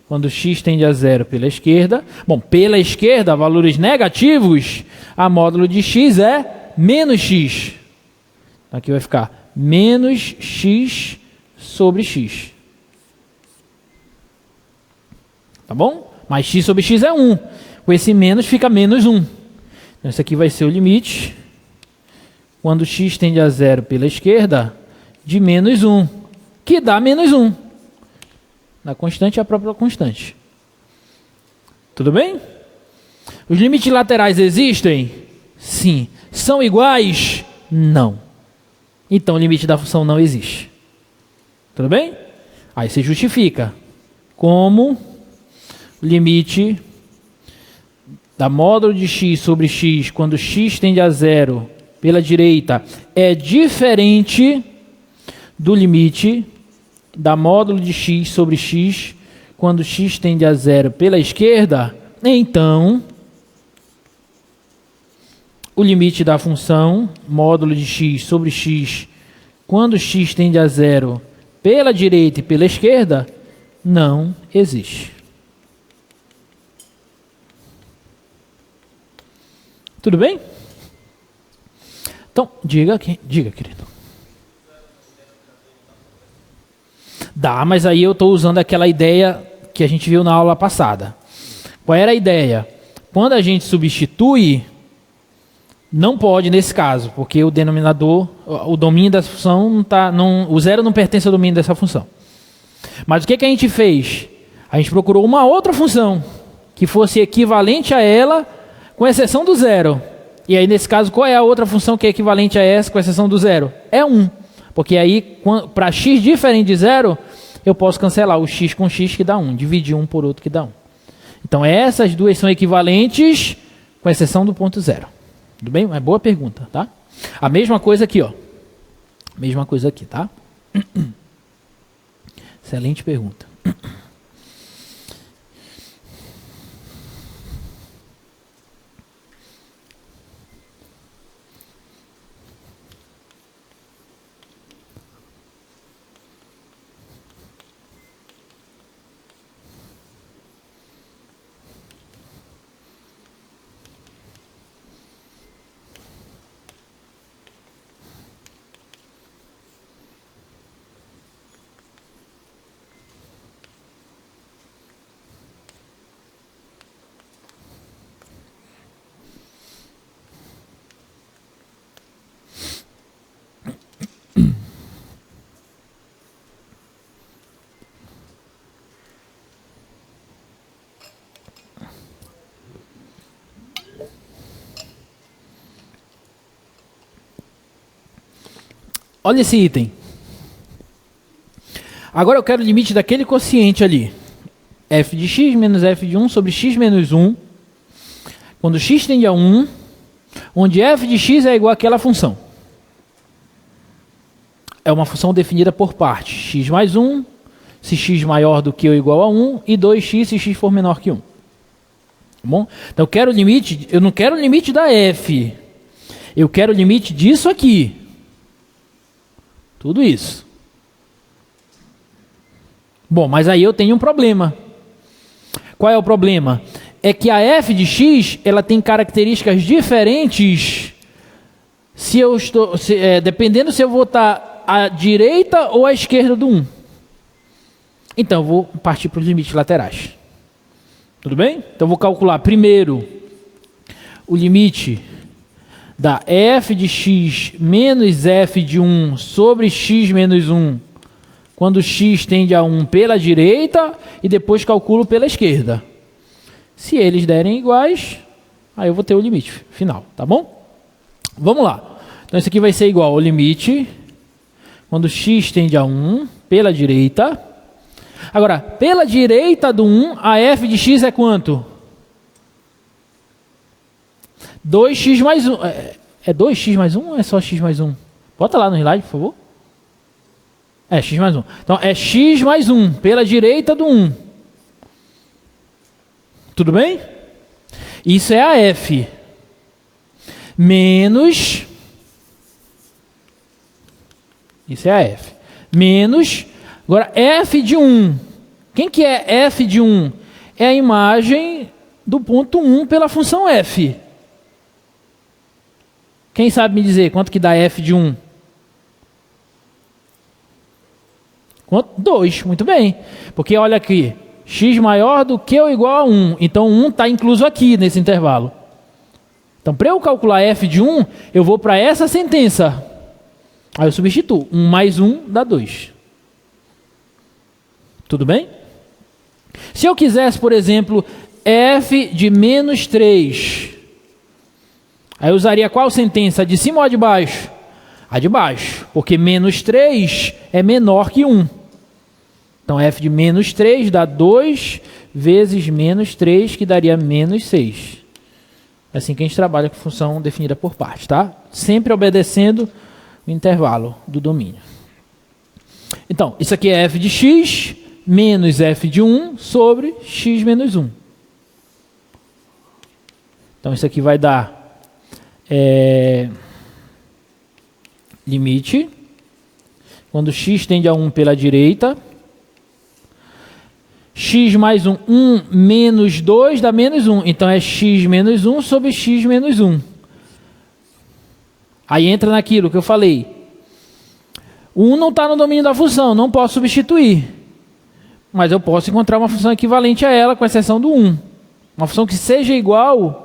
quando x tende a zero pela esquerda. Bom, pela esquerda, valores negativos, a módulo de x é menos x. Então aqui vai ficar menos x sobre x. Tá bom? Mas x sobre x é 1. Com esse menos fica menos 1. Então esse aqui vai ser o limite, quando x tende a zero pela esquerda, de menos 1, que dá menos 1. Na constante é a própria constante. Tudo bem? Os limites laterais existem? Sim. São iguais? Não. Então o limite da função não existe. Tudo bem? Aí você justifica. Como o limite da módulo de x sobre x, quando x tende a zero pela direita, é diferente do limite da módulo de x sobre x, quando x tende a zero pela esquerda, então o limite da função módulo de x sobre x, quando x tende a zero pela direita e pela esquerda, não existe. Tudo bem? Então, diga, querido. Dá, mas aí eu estou usando aquela ideia que a gente viu na aula passada. Qual era a ideia? Quando a gente substitui, não pode nesse caso, porque o denominador, o domínio dessa função não está, o zero não pertence ao domínio dessa função. Mas o que a gente fez? A gente procurou uma outra função que fosse equivalente a ela, com exceção do zero. E aí nesse caso, qual é a outra função que é equivalente a essa, com exceção do zero? É 1. Porque aí, para x diferente de zero, eu posso cancelar o x com x que dá 1. Dividir um por outro que dá 1. Então essas duas são equivalentes, com exceção do ponto zero. Tudo bem? É boa pergunta, tá? A mesma coisa aqui, ó. Mesma coisa aqui, tá? Excelente pergunta. Olha esse item. Agora eu quero o limite daquele quociente ali. F de x menos f de 1 sobre x menos 1. Quando x tende a 1, onde f de x é igual àquela função. É uma função definida por partes. X mais 1, se x maior do que ou igual a 1, e 2x se x for menor que 1. Tá bom? Então eu quero o limite, eu não quero o limite da f. Eu quero o limite disso aqui. Tudo isso. Bom, mas aí eu tenho um problema. Qual é o problema? É que a f de x, ela tem características diferentes se eu estou, dependendo se eu vou estar à direita ou à esquerda do 1. Então eu vou partir para os limites laterais. Tudo bem? Então eu vou calcular primeiro o limite da f de x menos f de 1 sobre x menos 1, quando x tende a 1 pela direita, e depois calculo pela esquerda. Se eles derem iguais, aí eu vou ter o limite final, tá bom? Vamos lá. Então isso aqui vai ser igual ao limite, quando x tende a 1 pela direita. Agora, pela direita do 1, a f de x é quanto? 2x mais 1. É 2x mais 1 ou é só x mais 1? Bota lá no slide, por favor. É x mais 1. Então, é x mais 1 pela direita do 1. Tudo bem? Isso é a f. Menos... Isso é a f. Menos... Agora, f de 1. Quem que é f de 1? É a imagem do ponto 1 pela função f. Quem sabe me dizer quanto que dá f de 1? Quanto? 2, muito bem. Porque olha aqui, x maior do que ou igual a 1. Então 1 está incluso aqui nesse intervalo. Então para eu calcular f de 1, eu vou para essa sentença. Aí eu substituo. 1 mais 1 dá 2. Tudo bem? Se eu quisesse, por exemplo, f de menos 3... Aí eu usaria qual sentença? A de cima ou a de baixo? A de baixo, porque menos 3 é menor que 1. Então f de menos 3 dá 2 vezes menos 3, que daria menos 6. É assim que a gente trabalha com função definida por partes, tá? Sempre obedecendo o intervalo do domínio. Então, isso aqui é f de x menos f de 1 sobre x menos 1. Então isso aqui vai dar... limite, quando x tende a 1 pela direita, x mais 1, 1 menos 2 dá menos 1, então é x menos 1 sobre x menos 1. Aí entra naquilo que eu falei, o 1 não está no domínio da função, não posso substituir, mas eu posso encontrar uma função equivalente a ela, com exceção do 1, uma função que seja igual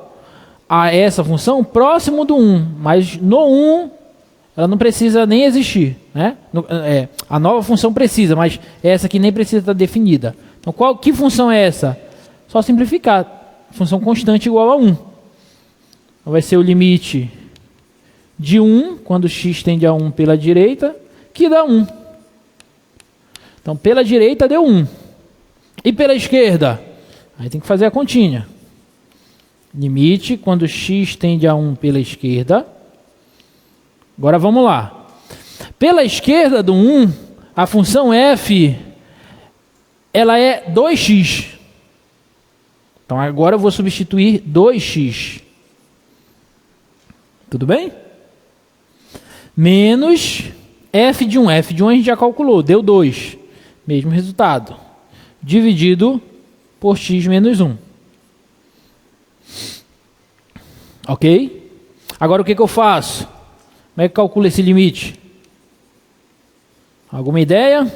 a essa função próximo do 1, mas no 1 ela não precisa nem existir, né? A nova função precisa, mas essa aqui nem precisa estar definida. Então que função é essa? Só simplificar, função constante igual a 1. Então, vai ser o limite de 1, quando x tende a 1 pela direita, que dá 1. Então pela direita deu 1. E pela esquerda? Aí tem que fazer a continha. Limite quando x tende a 1 pela esquerda. Agora vamos lá. Pela esquerda do 1, a função f, ela é 2x. Então agora eu vou substituir 2x. Tudo bem? Menos f de 1. F de 1 a gente já calculou, deu 2. Mesmo resultado. Dividido por x menos 1. Ok? Agora o que eu faço? Como é que calculo esse limite? Alguma ideia?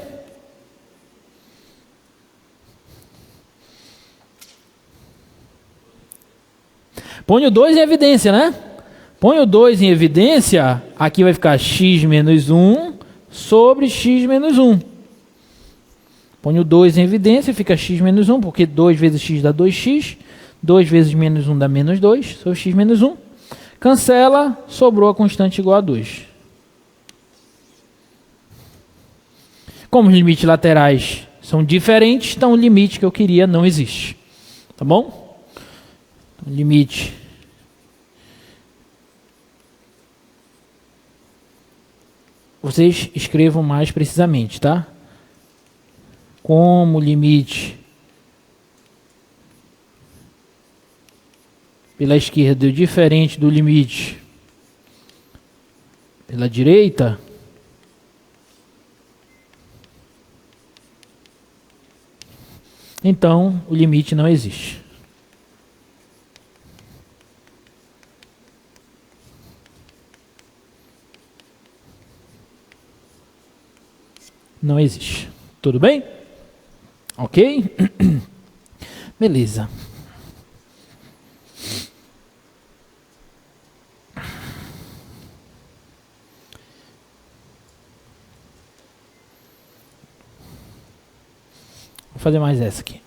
Põe o 2 em evidência, né? Põe o 2 em evidência, aqui vai ficar x menos 1 sobre x menos 1. Põe o 2 em evidência, fica x menos 1, porque 2 vezes x dá 2x. 2 vezes menos 1 dá menos 2, sobre x menos 1. Cancela, sobrou a constante igual a 2. Como os limites laterais são diferentes, então o limite que eu queria não existe. Tá bom? Então, limite vocês escrevam mais precisamente, tá? Como limite pela esquerda é diferente do limite pela direita, então o limite não existe. Não existe. Tudo bem? Ok? Beleza. Vou fazer mais essa aqui.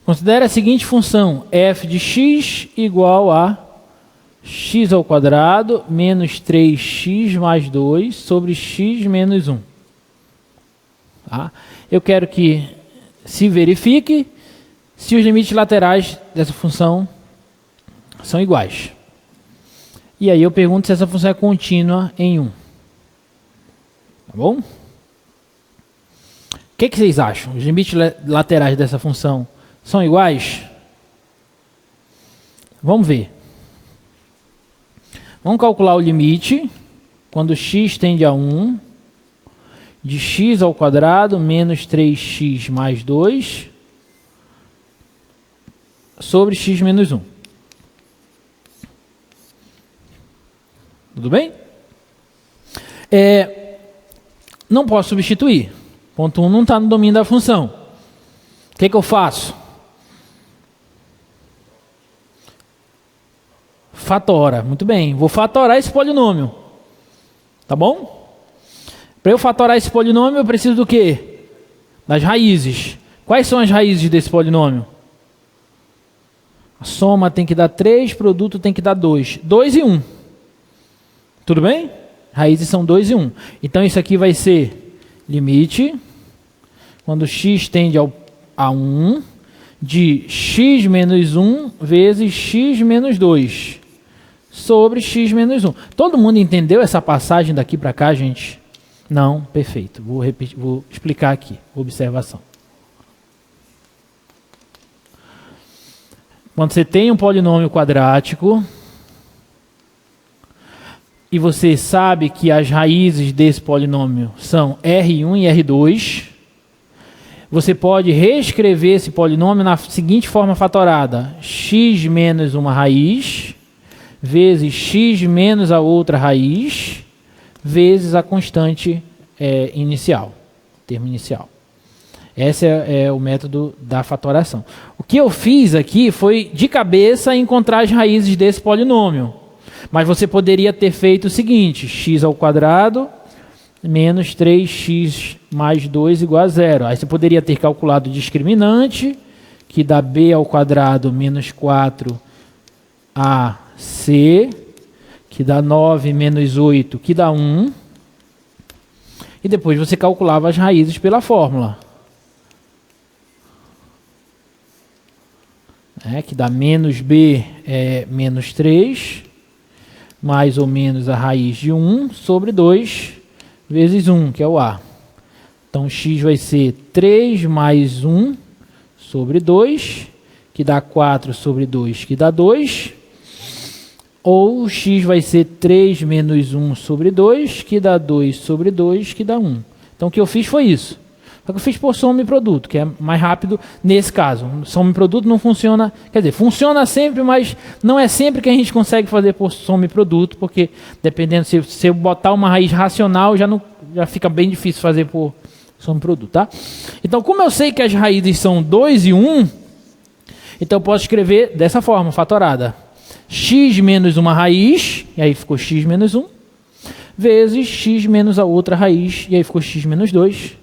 Considere a seguinte função: f de x igual a x ao quadrado menos 3x mais 2 sobre x menos 1. Tá? Eu quero que se verifique se os limites laterais dessa função são iguais. E aí eu pergunto se essa função é contínua em 1. Tá bom? O que vocês acham? Os limites laterais dessa função são iguais? Vamos ver. Vamos calcular o limite quando x tende a 1 de x ao quadrado menos 3x mais 2 sobre x menos 1. Tudo bem? Não posso substituir. Ponto 1 não está no domínio da função. O que eu faço? Fatora. Muito bem. Vou fatorar esse polinômio. Tá bom? Para eu fatorar esse polinômio, eu preciso do quê? Das raízes. Quais são as raízes desse polinômio? A soma tem que dar 3, produto tem que dar 2. 2 e 1. Tudo bem? Raízes são 2 e 1. Então isso aqui vai ser limite, quando x tende a 1, de x menos 1 vezes x menos 2, sobre x menos 1. Todo mundo entendeu essa passagem daqui para cá, gente? Não? Perfeito. Vou repetir, vou explicar aqui. Observação. Quando você tem um polinômio quadrático e você sabe que as raízes desse polinômio são R1 e R2, você pode reescrever esse polinômio na seguinte forma fatorada: x menos uma raiz vezes x menos a outra raiz vezes a constante inicial, termo inicial. Esse é o método da fatoração. O que eu fiz aqui foi, de cabeça, encontrar as raízes desse polinômio. Mas você poderia ter feito o seguinte: x ao quadrado menos 3x mais 2 igual a 0. Aí você poderia ter calculado o discriminante, que dá b ao quadrado menos 4ac, que dá 9 menos 8, que dá 1. E depois você calculava as raízes pela fórmula. Que dá menos b é menos 3, mais ou menos a raiz de 1 sobre 2 vezes 1, que é o a. Então x vai ser 3 mais 1 sobre 2, que dá 4 sobre 2, que dá 2. Ou x vai ser 3 menos 1 sobre 2, que dá 2 sobre 2, que dá 1. Então o que eu fiz foi isso. Só que eu fiz por soma e produto, que é mais rápido nesse caso. Soma e produto não funciona, quer dizer, funciona sempre, mas não é sempre que a gente consegue fazer por soma e produto, porque dependendo, se eu botar uma raiz racional, já fica bem difícil fazer por soma e produto, tá? Então, como eu sei que as raízes são 2 e 1, então eu posso escrever dessa forma, fatorada. X menos uma raiz, e aí ficou x menos 1, vezes x menos a outra raiz, e aí ficou x menos 2.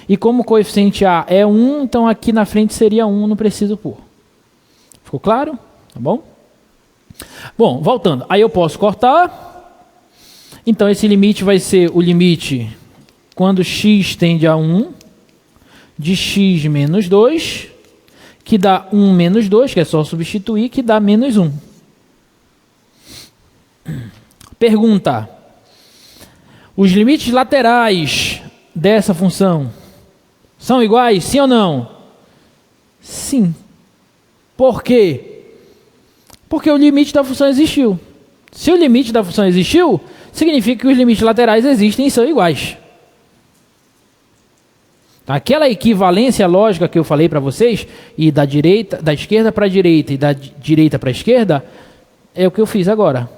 E como o coeficiente a é 1, então aqui na frente seria 1, não preciso pôr. Ficou claro? Tá bom? Bom, voltando. Aí eu posso cortar. Então esse limite vai ser o limite quando x tende a 1 de x menos 2, que dá 1 menos 2, que é só substituir, que dá menos 1. Pergunta: os limites laterais dessa função são iguais, sim ou não? Sim. Por quê? Porque o limite da função existiu. Se o limite da função existiu, significa que os limites laterais existem e são iguais. Aquela equivalência lógica que eu falei para vocês, e da esquerda para a direita e da direita para a esquerda, é o que eu fiz agora.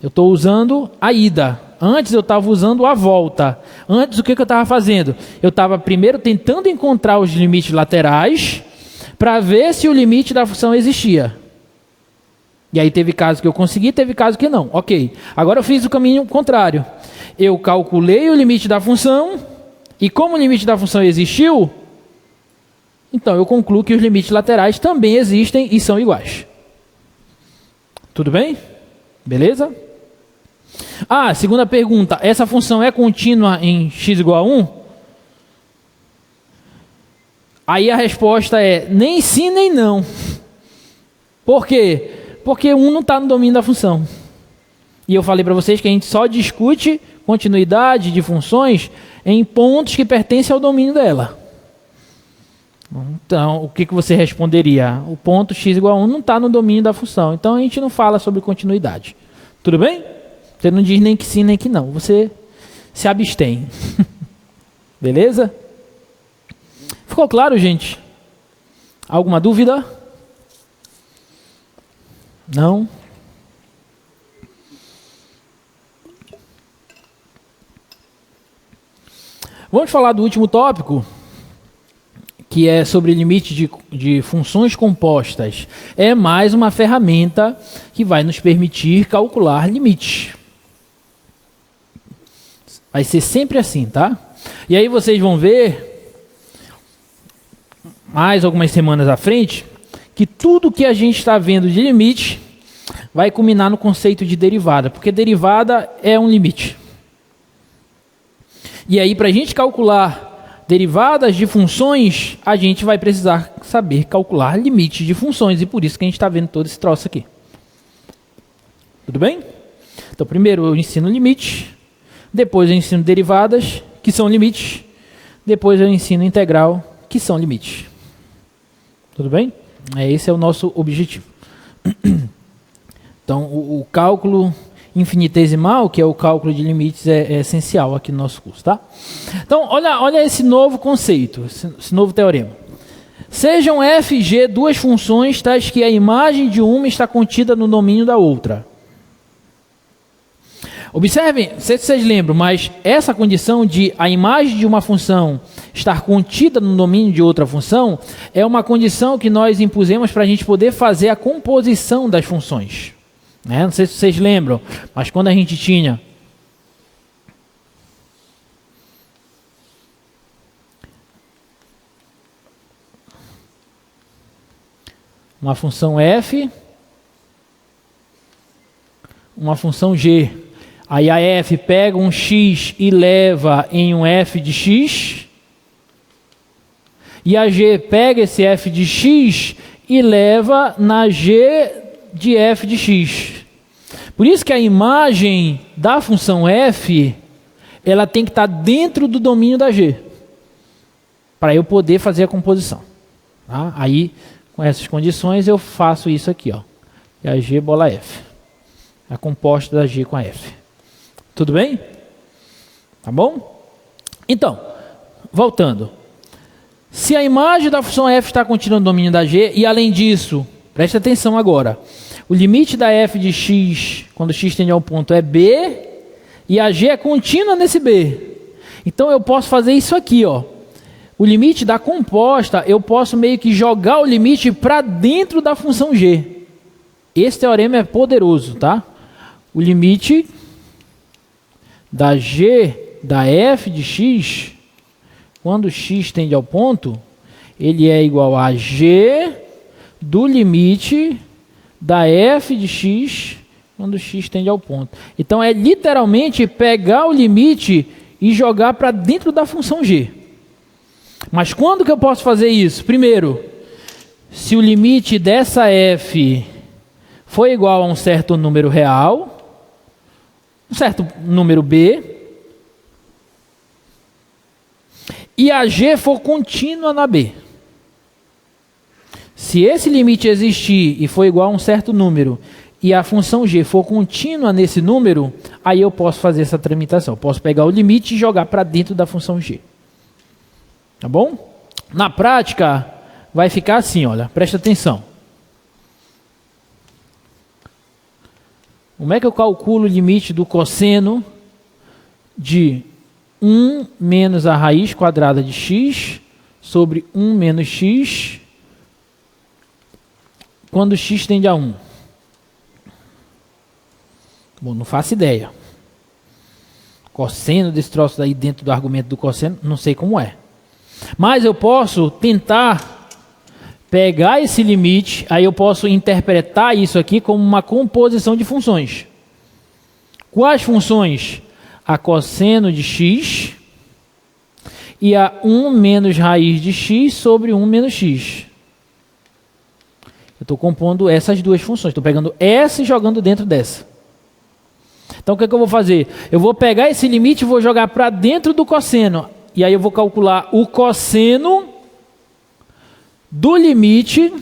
Eu estou usando a ida. Antes eu estava usando a volta. Antes o que eu estava fazendo? Eu estava primeiro tentando encontrar os limites laterais para ver se o limite da função existia. E aí teve caso que eu consegui, teve caso que não. Ok. Agora eu fiz o caminho contrário. Eu calculei o limite da função e como o limite da função existiu, então eu concluo que os limites laterais também existem e são iguais. Tudo bem? Beleza? Segunda pergunta. Essa função é contínua em x igual a 1? Aí a resposta é nem sim nem não. Por quê? Porque 1 não está no domínio da função. E eu falei para vocês que a gente só discute continuidade de funções em pontos que pertencem ao domínio dela. Então, o que você responderia? O ponto x igual a 1 não está no domínio da função. Então, a gente não fala sobre continuidade. Tudo bem? Você não diz nem que sim, nem que não. Você se abstém. Beleza? Ficou claro, gente? Alguma dúvida? Não? Vamos falar do último tópico, que é sobre limite de funções compostas. É mais uma ferramenta que vai nos permitir calcular limites. Vai ser sempre assim, tá? E aí vocês vão ver, mais algumas semanas à frente, que tudo que a gente está vendo de limite vai culminar no conceito de derivada, porque derivada é um limite. E aí, para a gente calcular derivadas de funções, a gente vai precisar saber calcular limites de funções, e por isso que a gente está vendo todo esse troço aqui. Tudo bem? Então, primeiro eu ensino limite, depois eu ensino derivadas, que são limites, depois eu ensino integral, que são limites. Tudo bem? Esse é o nosso objetivo. Então, o cálculo infinitesimal, que é o cálculo de limites, é essencial aqui no nosso curso, tá? Então, olha esse novo conceito, esse novo teorema. Sejam f e g duas funções tais que a imagem de uma está contida no domínio da outra. Observem, não sei se vocês lembram, mas essa condição de a imagem de uma função estar contida no domínio de outra função é uma condição que nós impusemos para a gente poder fazer a composição das funções. Não sei se vocês lembram, mas quando a gente tinha uma função f, uma função g, aí a f pega um x e leva em um f de x, e a g pega esse f de x e leva na g de f de x. Por isso que a imagem da função f, ela tem que estar dentro do domínio da g, para eu poder fazer a composição. Tá? Aí, com essas condições, eu faço isso aqui, ó. É a g bola f. A composta da g com a f. Tudo bem? Tá bom? Então, voltando. Se a imagem da função f está contida no domínio da g, e além disso, preste atenção agora, o limite da f de x, quando x tende a um ponto, é b, e a g é contínua nesse b. Então eu posso fazer isso aqui, ó. O limite da composta, eu posso meio que jogar o limite para dentro da função g. Esse teorema é poderoso, tá? O limite da g da f de x, quando x tende ao ponto, ele é igual a g do limite da f de x quando x tende ao ponto. Então é literalmente pegar o limite e jogar para dentro da função g. Mas quando que eu posso fazer isso? Primeiro, se o limite dessa f for igual a um certo número real, um certo número b, e a g for contínua na b. Se esse limite existir e for igual a um certo número, e a função g for contínua nesse número, aí eu posso fazer essa tramitação. Eu posso pegar o limite e jogar para dentro da função g. Tá bom? Na prática, vai ficar assim, olha, presta atenção. Como é que eu calculo o limite do cosseno de 1 menos a raiz quadrada de x sobre 1 menos x quando x tende a 1? Bom, não faço ideia. Cosseno desse troço daí dentro do argumento do cosseno, não sei como é. Mas eu posso tentar pegar esse limite, aí eu posso interpretar isso aqui como uma composição de funções. Quais funções? A cosseno de x e a 1 menos raiz de x sobre 1 menos x. Eu estou compondo essas duas funções. Estou pegando essa e jogando dentro dessa. Então o que é que eu vou fazer? Eu vou pegar esse limite e vou jogar para dentro do cosseno. E aí eu vou calcular o cosseno do limite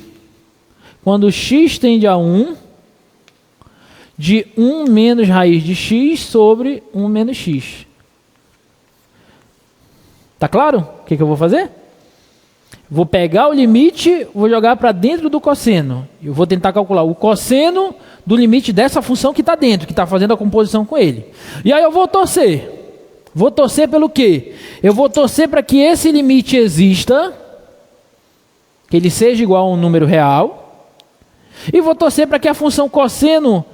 quando x tende a 1 de 1 menos raiz de x sobre 1 menos x. Tá claro? O que eu vou fazer? Vou pegar o limite, vou jogar para dentro do cosseno. Eu vou tentar calcular o cosseno do limite dessa função que está dentro, que está fazendo a composição com ele. E aí eu vou torcer. Vou torcer pelo quê? Eu vou torcer para que esse limite exista, que ele seja igual a um número real, e vou torcer para que a função cosseno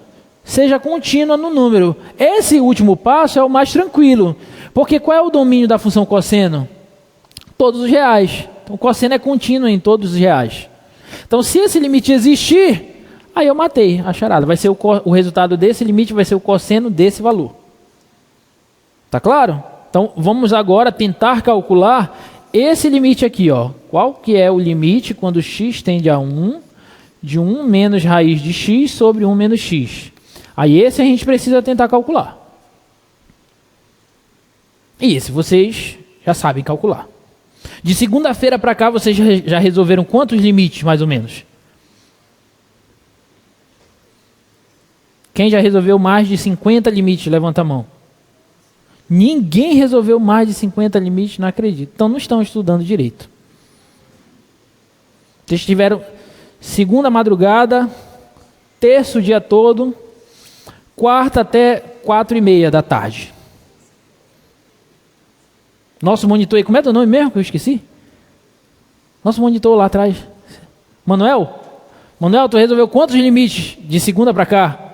seja contínua no número. Esse último passo é o mais tranquilo, porque qual é o domínio da função cosseno? Todos os reais. Então o cosseno é contínuo em todos os reais. Então se esse limite existir, aí eu matei a charada. Vai ser o resultado desse limite vai ser o cosseno desse valor. Tá claro? Então vamos agora tentar calcular esse limite aqui, ó. Qual que é o limite quando x tende a 1 de 1 menos raiz de x sobre 1 menos x? Aí esse a gente precisa tentar calcular. E esse vocês já sabem calcular. De segunda-feira para cá vocês já resolveram quantos limites, mais ou menos? Quem já resolveu mais de 50 limites, levanta a mão. Ninguém resolveu mais de 50 limites, não acredito. Então não estão estudando direito. Vocês tiveram segunda madrugada, terça o dia todo, quarta até 4:30 da tarde. Nosso monitor aí, como é teu nome mesmo que eu esqueci? Nosso monitor lá atrás. Manuel? Manuel, tu resolveu quantos limites de segunda para cá?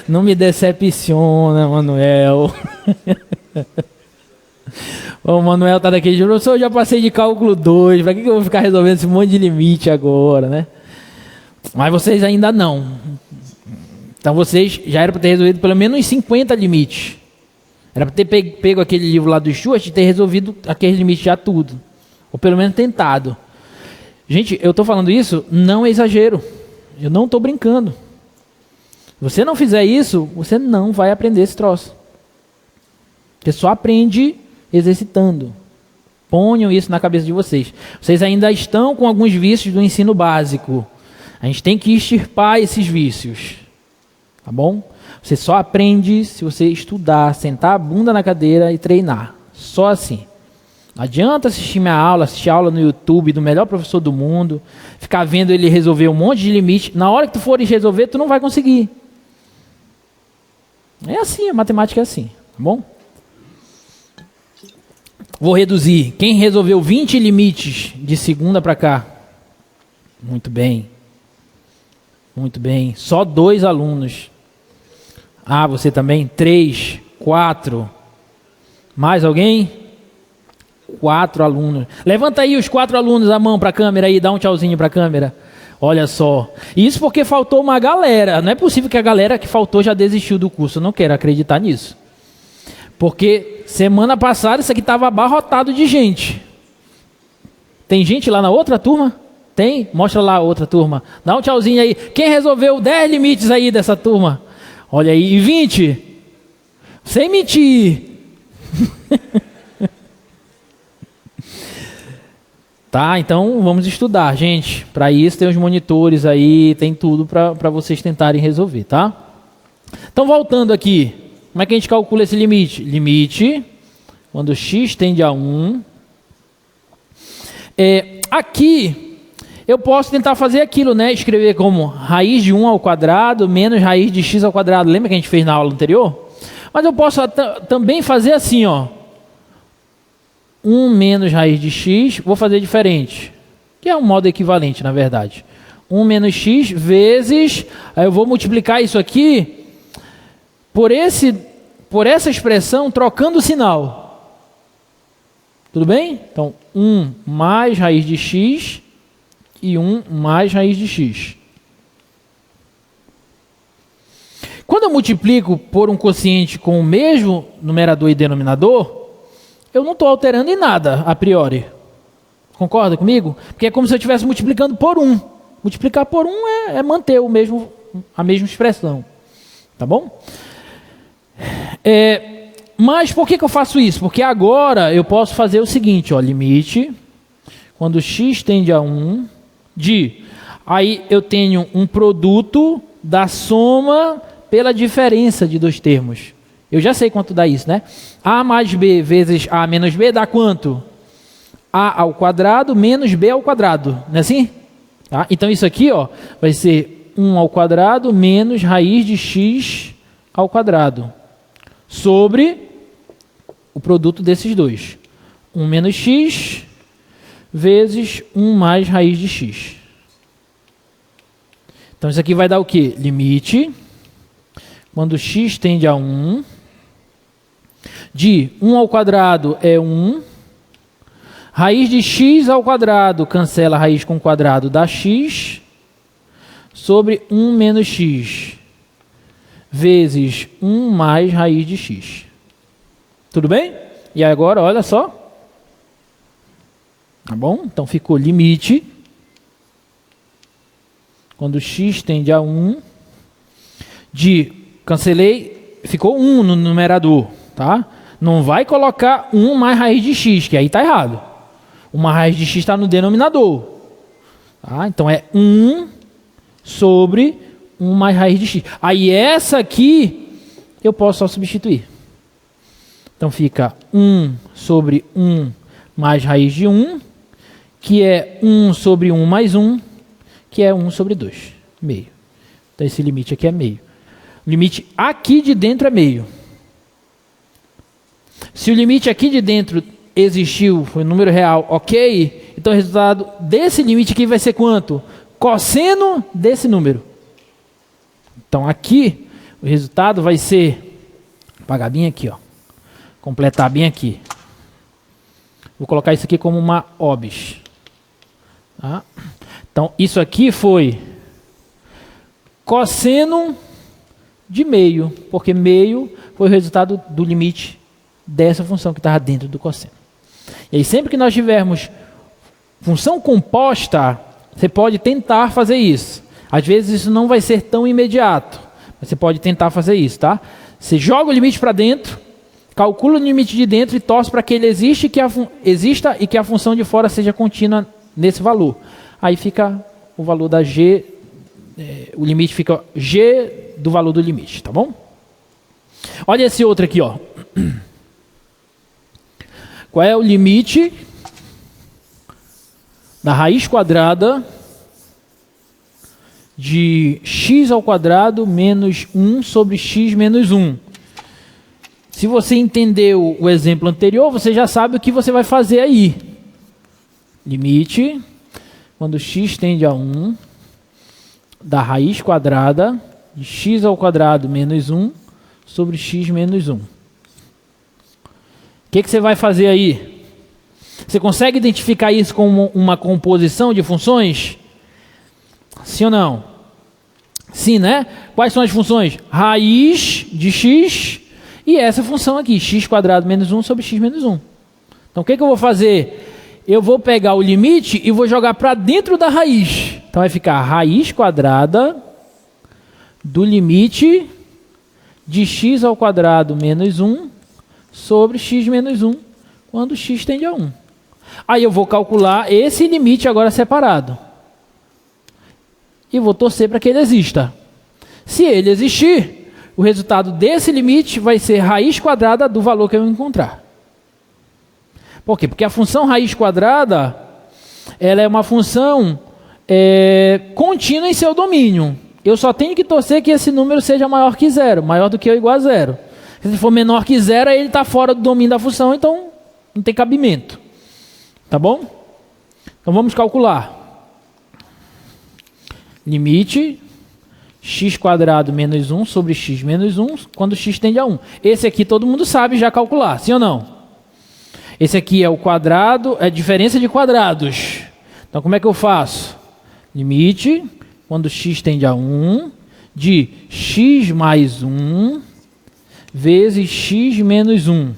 Não me decepciona, Manuel. O Manuel tá daquele jeito. Professor, eu já passei de cálculo 2. Para que eu vou ficar resolvendo esse monte de limite agora, né? Mas vocês ainda não. Então vocês já eram para ter resolvido pelo menos uns 50 limites. Era para ter pego aquele livro lá do Stuart e ter resolvido aquele limite já tudo. Ou pelo menos tentado. Gente, eu estou falando isso, não é exagero. Eu não estou brincando. Se você não fizer isso, você não vai aprender esse troço. Você só aprende exercitando. Ponham isso na cabeça de vocês. Vocês ainda estão com alguns vícios do ensino básico. A gente tem que extirpar esses vícios. Tá bom? Você só aprende se você estudar, sentar a bunda na cadeira e treinar. Só assim. Não adianta assistir minha aula, assistir aula no YouTube do melhor professor do mundo, ficar vendo ele resolver um monte de limite. Na hora que tu for resolver, tu não vai conseguir. É assim, a matemática é assim. Tá bom? Vou reduzir. Quem resolveu 20 limites de segunda para cá? Muito bem. Muito bem. Só 2 alunos. Ah, você também? 3, 4. Mais alguém? 4 alunos. Levanta aí os 4 alunos a mão para a câmera aí, dá um tchauzinho para a câmera. Olha só. Isso porque faltou uma galera. Não é possível que a galera que faltou já desistiu do curso. Eu não quero acreditar nisso. Porque semana passada isso aqui estava abarrotado de gente. Tem gente lá na outra turma? Tem? Mostra lá a outra turma. Dá um tchauzinho aí. Quem resolveu 10 limites aí dessa turma? Olha aí. E 20? Sem mentir. Tá, então vamos estudar, gente. Para isso tem os monitores aí, tem tudo para vocês tentarem resolver, tá? Então voltando aqui, como é que a gente calcula esse limite? Limite, quando x tende a 1. Aqui, eu posso tentar fazer aquilo, né? Escrever como raiz de 1 ao quadrado menos raiz de x ao quadrado. Lembra que a gente fez na aula anterior? Mas eu posso também fazer assim, ó. 1 menos raiz de x, vou fazer diferente, que é um modo equivalente, na verdade. 1 menos x vezes, aí eu vou multiplicar isso aqui por essa expressão, trocando o sinal. Tudo bem? Então, 1 mais raiz de x e 1 mais raiz de x. Quando eu multiplico por um quociente com o mesmo numerador e denominador, eu não estou alterando em nada, a priori. Concorda comigo? Porque é como se eu estivesse multiplicando por 1. Multiplicar por 1 é manter a mesma expressão. Tá bom? Mas por que eu faço isso? Porque agora eu posso fazer o seguinte, ó, limite, quando x tende a 1, aí eu tenho um produto da soma pela diferença de dois termos. Eu já sei quanto dá isso, né? A mais b vezes a menos b dá quanto? A ao quadrado menos b ao quadrado. Não é assim? Tá? Então isso aqui, ó, vai ser 1 ao quadrado menos raiz de x ao quadrado. Sobre o produto desses dois. 1 menos x vezes 1 mais raiz de x. Então isso aqui vai dar o quê? Limite, quando x tende a 1... de 1 ao quadrado é 1, raiz de x ao quadrado, cancela a raiz com o quadrado, dá x, sobre 1 menos x, vezes 1 mais raiz de x. Tudo bem? E agora, olha só. Tá bom? Então ficou limite, quando x tende a 1, cancelei, ficou 1 no numerador, tá? Não vai colocar 1 mais raiz de x, que aí está errado. Uma raiz de x está no denominador. Tá? Então é 1 sobre 1 mais raiz de x. Aí essa aqui eu posso só substituir. Então fica 1 sobre 1 mais raiz de 1, que é 1 sobre 1 mais 1, que é 1 sobre 2, meio. Então esse limite aqui é meio. O limite aqui de dentro é meio. Se o limite aqui de dentro existiu, foi um número real, ok, então o resultado desse limite aqui vai ser quanto? Cosseno desse número. Então aqui, o resultado vai ser, vou apagar bem aqui, ó, completar bem aqui. Vou colocar isso aqui como uma OBS. Tá? Então isso aqui foi cosseno de meio, porque meio foi o resultado do limite dessa função que estava dentro do cosseno. E aí sempre que nós tivermos função composta, você pode tentar fazer isso. Às vezes isso não vai ser tão imediato, mas você pode tentar fazer isso, tá? Você joga o limite para dentro, calcula o limite de dentro e torce para que ele exista e que a função de fora seja contínua nesse valor. Aí fica o valor da g, o limite fica g do valor do limite, tá bom? Olha esse outro aqui, ó. Qual é o limite da raiz quadrada de x ao quadrado menos 1 sobre x menos 1? Se você entendeu o exemplo anterior, você já sabe o que você vai fazer aí. Limite, quando x tende a 1, da raiz quadrada de x ao quadrado menos 1 sobre x menos 1. O que você vai fazer aí? Você consegue identificar isso como uma composição de funções? Sim ou não? Sim, né? Quais são as funções? Raiz de x e essa função aqui, x² menos 1 sobre x menos 1. Então o que eu vou fazer? Eu vou pegar o limite e vou jogar para dentro da raiz. Então vai ficar raiz quadrada do limite de x² menos 1 sobre x menos 1, quando x tende a 1. Aí eu vou calcular esse limite agora separado. E vou torcer para que ele exista. Se ele existir, o resultado desse limite vai ser raiz quadrada do valor que eu encontrar. Por quê? Porque a função raiz quadrada, ela é uma função contínua em seu domínio. Eu só tenho que torcer que esse número seja maior que zero, maior do que ou igual a zero. Se for menor que zero, aí ele está fora do domínio da função, então não tem cabimento. Tá bom? Então vamos calcular. Limite x² menos 1 sobre x menos 1, quando x tende a 1. Esse aqui todo mundo sabe já calcular, sim ou não? Esse aqui é o quadrado, é a diferença de quadrados. Então como é que eu faço? Limite, quando x tende a 1, de x mais 1 vezes x menos 1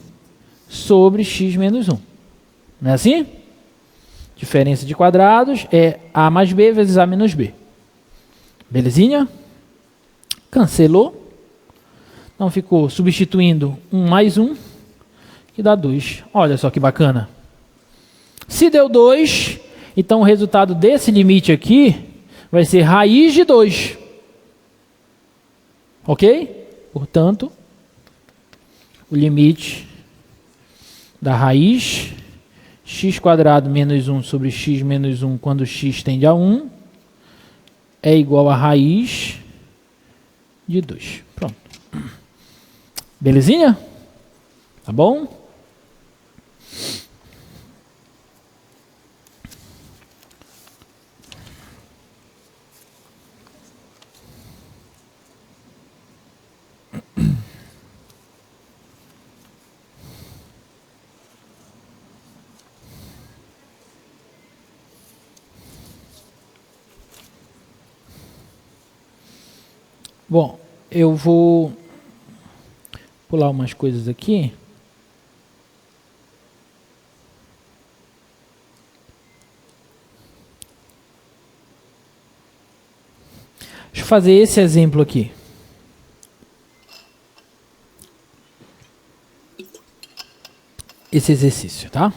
sobre x menos 1. Não é assim? Diferença de quadrados é a mais b vezes a menos b. Belezinha? Cancelou. Então ficou substituindo 1 mais 1, que dá 2. Olha só que bacana. Se deu 2, então o resultado desse limite aqui vai ser raiz de 2. Ok? Portanto, o limite da raiz x² menos 1 sobre x menos 1 quando x tende a 1 é igual a raiz de 2. Pronto. Belezinha? Tá bom? Bom, eu vou pular umas coisas aqui. Deixa eu fazer esse exemplo aqui. Esse exercício, tá?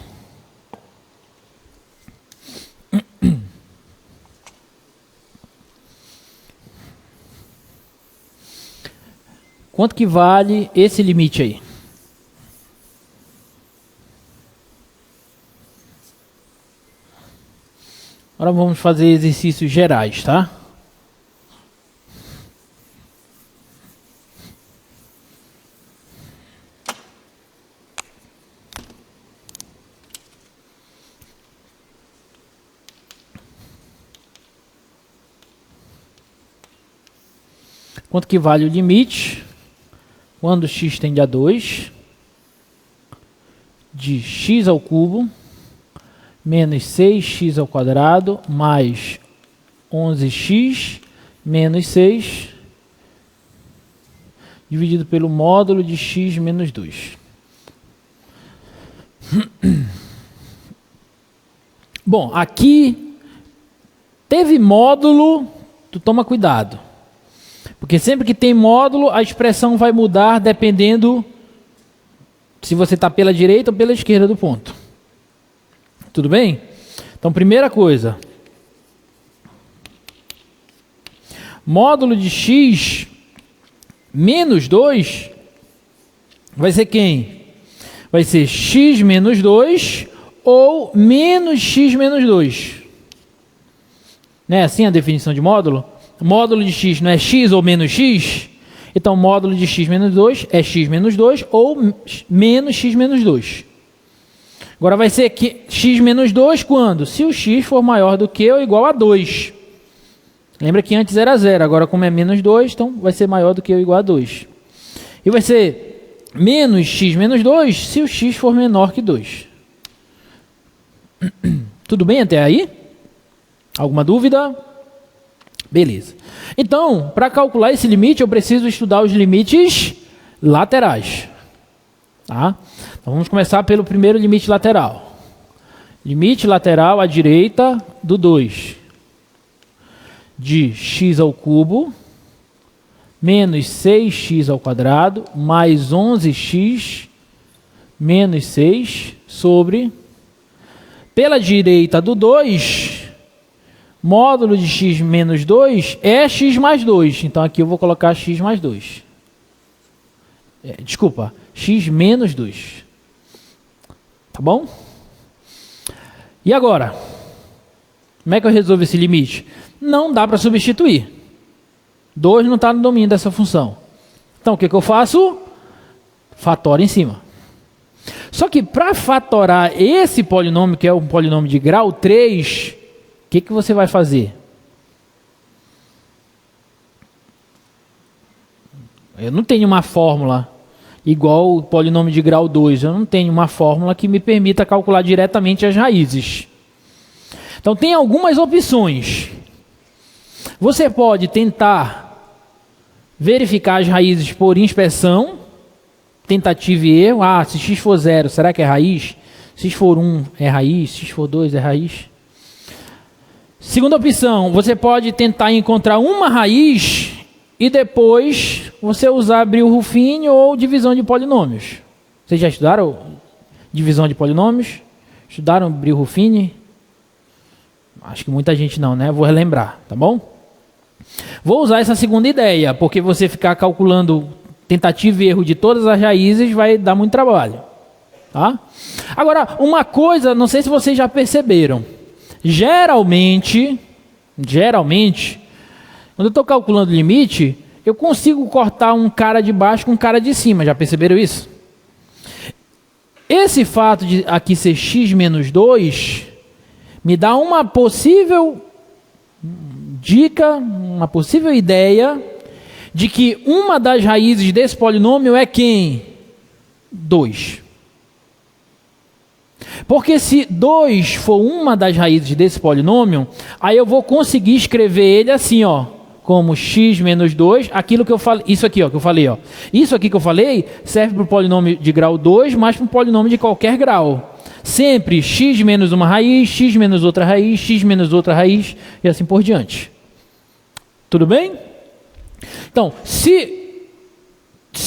Quanto que vale esse limite aí? Agora vamos fazer exercícios gerais, tá? Quanto que vale o limite quando x tende a 2 de x ao cubo menos 6x ao quadrado mais 11x menos 6 dividido pelo módulo de x menos 2. Bom, aqui teve módulo, tu toma cuidado. Porque sempre que tem módulo, a expressão vai mudar dependendo se você está pela direita ou pela esquerda do ponto. Tudo bem? Então, primeira coisa. Módulo de x menos 2 vai ser quem? Vai ser x menos 2 ou menos x menos 2. Não é assim a definição de módulo? Módulo de x não é x ou menos x? Então, módulo de x menos 2 é x menos 2 ou menos x menos 2. Agora vai ser x menos 2 quando? Se o x for maior do que ou igual a 2. Lembra que antes era 0, agora como é menos 2, então vai ser maior do que ou igual a 2. E vai ser menos x menos 2 se o x for menor que 2. Tudo bem até aí? Alguma dúvida? Beleza. Então, para calcular esse limite, eu preciso estudar os limites laterais. Tá? Então, vamos começar pelo primeiro limite lateral. Limite lateral à direita do 2. De x ao cubo, menos 6x ao quadrado, mais 11x, menos 6, sobre... Pela direita do 2... módulo de x menos 2 é x mais 2. Então, aqui eu vou colocar x mais 2. Desculpa, x menos 2. Tá bom? E agora? Como é que eu resolvo esse limite? Não dá para substituir. 2 não está no domínio dessa função. Então, o que eu faço? Fatora em cima. Só que para fatorar esse polinômio, que é um polinômio de grau 3... o que você vai fazer? Eu não tenho uma fórmula igual o polinômio de grau 2. Eu não tenho uma fórmula que me permita calcular diretamente as raízes. Então, tem algumas opções. Você pode tentar verificar as raízes por inspeção, tentativa e erro. Ah, se x for 0, será que é raiz? Se x for 1, é raiz. Se x for 2, é raiz. Segunda opção, você pode tentar encontrar uma raiz e depois você usar Brillouin ou divisão de polinômios. Vocês já estudaram divisão de polinômios? Estudaram Brillouin? Acho que muita gente não, né? Vou relembrar, tá bom? Vou usar essa segunda ideia, porque você ficar calculando tentativa e erro de todas as raízes vai dar muito trabalho. Tá? Agora, uma coisa, não sei se vocês já perceberam. Geralmente, quando eu estou calculando o limite, eu consigo cortar um cara de baixo com um cara de cima. Já perceberam isso? Esse fato de aqui ser x menos 2 me dá uma possível dica, uma possível ideia de que uma das raízes desse polinômio é quem? 2. Porque se 2 for uma das raízes desse polinômio, aí eu vou conseguir escrever ele assim, ó, como x menos 2, aquilo que eu falei, isso aqui, ó, que eu falei, ó. Isso aqui que eu falei serve para o polinômio de grau 2, mas para um polinômio de qualquer grau. Sempre x menos uma raiz, x menos outra raiz, x menos outra raiz, e assim por diante. Tudo bem? Então, se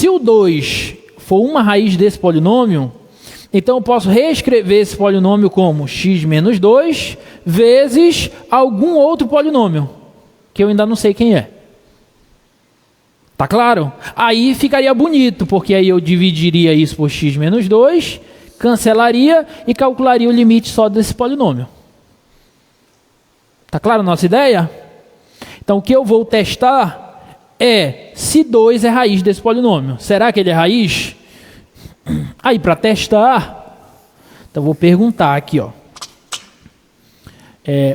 o 2 for uma raiz desse polinômio, então eu posso reescrever esse polinômio como x menos 2 vezes algum outro polinômio, que eu ainda não sei quem é. Tá claro? Aí ficaria bonito, porque aí eu dividiria isso por x menos 2, cancelaria e calcularia o limite só desse polinômio. Tá claro a nossa ideia? Então o que eu vou testar é se 2 é raiz desse polinômio. Será que ele é raiz? Aí para testar, então vou perguntar aqui, ó.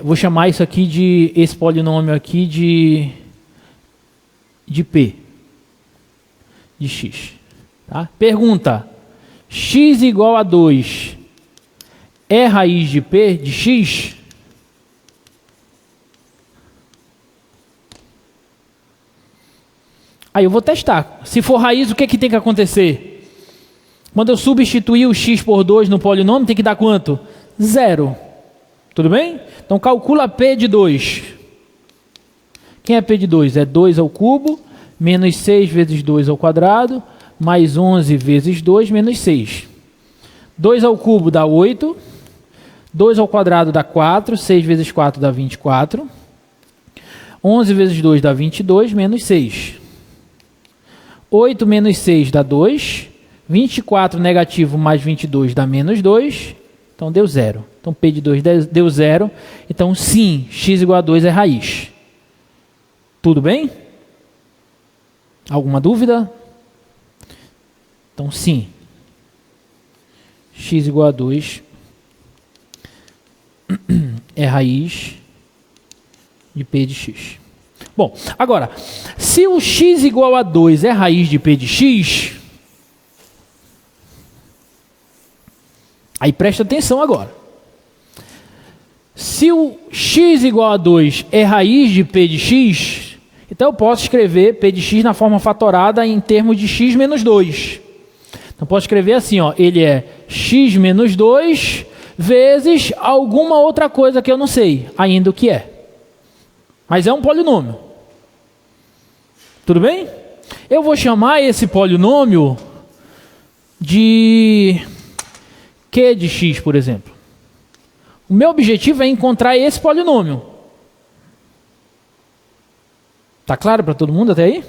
Vou chamar isso aqui de, esse polinômio aqui de P, de x. Tá? Pergunta, x igual a 2 é raiz de P de x? Aí eu vou testar. Se for raiz, o que tem que acontecer? Quando eu substituir o x por 2 no polinômio, tem que dar quanto? 0. Tudo bem? Então calcula P de 2. Quem é P de 2? É 2 ao cubo, menos 6 vezes 2 ao quadrado, mais 11 vezes 2, menos 6. 2 ao cubo dá 8. 2 ao quadrado dá 4. 6 vezes 4 dá 24. 11 vezes 2 dá 22, menos 6. 8 menos 6 dá 2. 24 negativo mais 22 dá menos 2. Então deu 0. Então P de 2 deu 0. Então sim, x igual a 2 é raiz. Tudo bem? Alguma dúvida? Então sim. X igual a 2 é raiz de P de x. Bom, agora, se o x igual a 2 é raiz de P de x, Aí presta atenção agora. Se o x igual a 2 é raiz de p de x, então eu posso escrever p de x na forma fatorada em termos de x menos 2. Então posso escrever assim, ó, ele é x menos 2 vezes alguma outra coisa que eu não sei ainda o que é. Mas é um polinômio. Tudo bem? Eu vou chamar esse polinômio de q de x, por exemplo. O meu objetivo é encontrar esse polinômio. Tá claro para todo mundo até aí?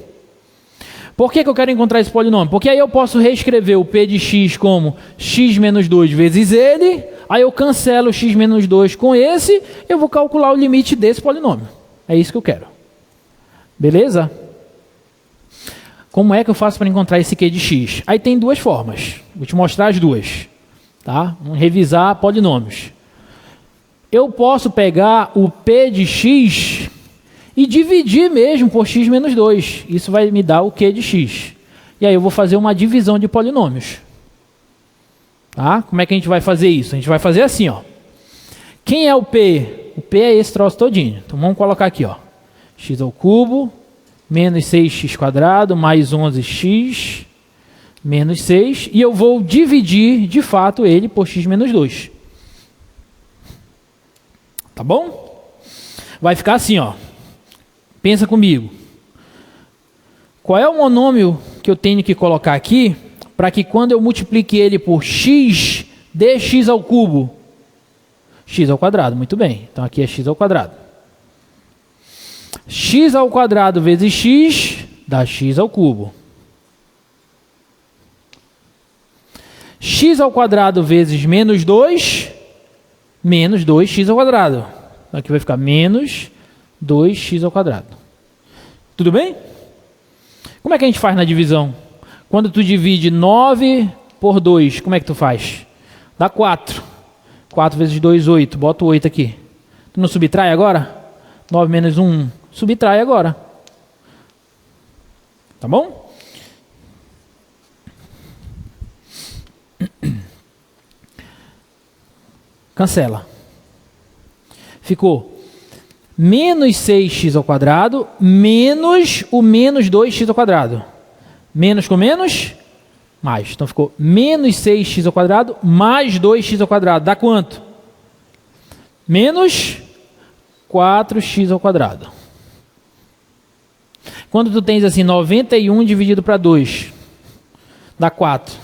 Por que eu quero encontrar esse polinômio? Porque aí eu posso reescrever o p de x como x menos 2 vezes ele, aí eu cancelo o x menos 2 com esse, eu vou calcular o limite desse polinômio. É isso que eu quero. Beleza? Como é que eu faço para encontrar esse q de x? Aí tem duas formas. Vou te mostrar as duas. Tá? Vamos revisar polinômios. Eu posso pegar o p de x e dividir mesmo por x menos 2. Isso vai me dar o q de x. E aí eu vou fazer uma divisão de polinômios. Tá? Como é que a gente vai fazer isso? A gente vai fazer assim, ó. Quem é o p? O p é esse troço todinho. Então vamos colocar aqui, ó. X ao cubo menos 6x² mais 11x menos 6. E eu vou dividir, de fato, ele por x menos 2. Tá bom? Vai ficar assim, ó. Pensa comigo. Qual é o monômio que eu tenho que colocar aqui para que quando eu multiplique ele por x, dê x ao cubo? X ao quadrado, muito bem. Então aqui é x ao quadrado. X ao quadrado vezes x dá x ao cubo. X ao quadrado vezes menos 2, menos 2x ao quadrado. Aqui vai ficar menos 2x ao quadrado. Tudo bem? Como é que a gente faz na divisão? Quando tu divide 9 por 2, como é que tu faz? Dá 4. 4 vezes 2, 8. Bota o 8 aqui. Tu não subtrai agora? 9 menos 1, subtrai agora. Tá bom? Cancela. Ficou menos 6x ao quadrado menos o menos 2x ao quadrado. Menos com menos, mais. Então ficou menos 6x ao quadrado mais 2x ao quadrado. Dá quanto? Menos 4x ao quadrado. Quando tu tens assim 91 dividido para 2, dá 4.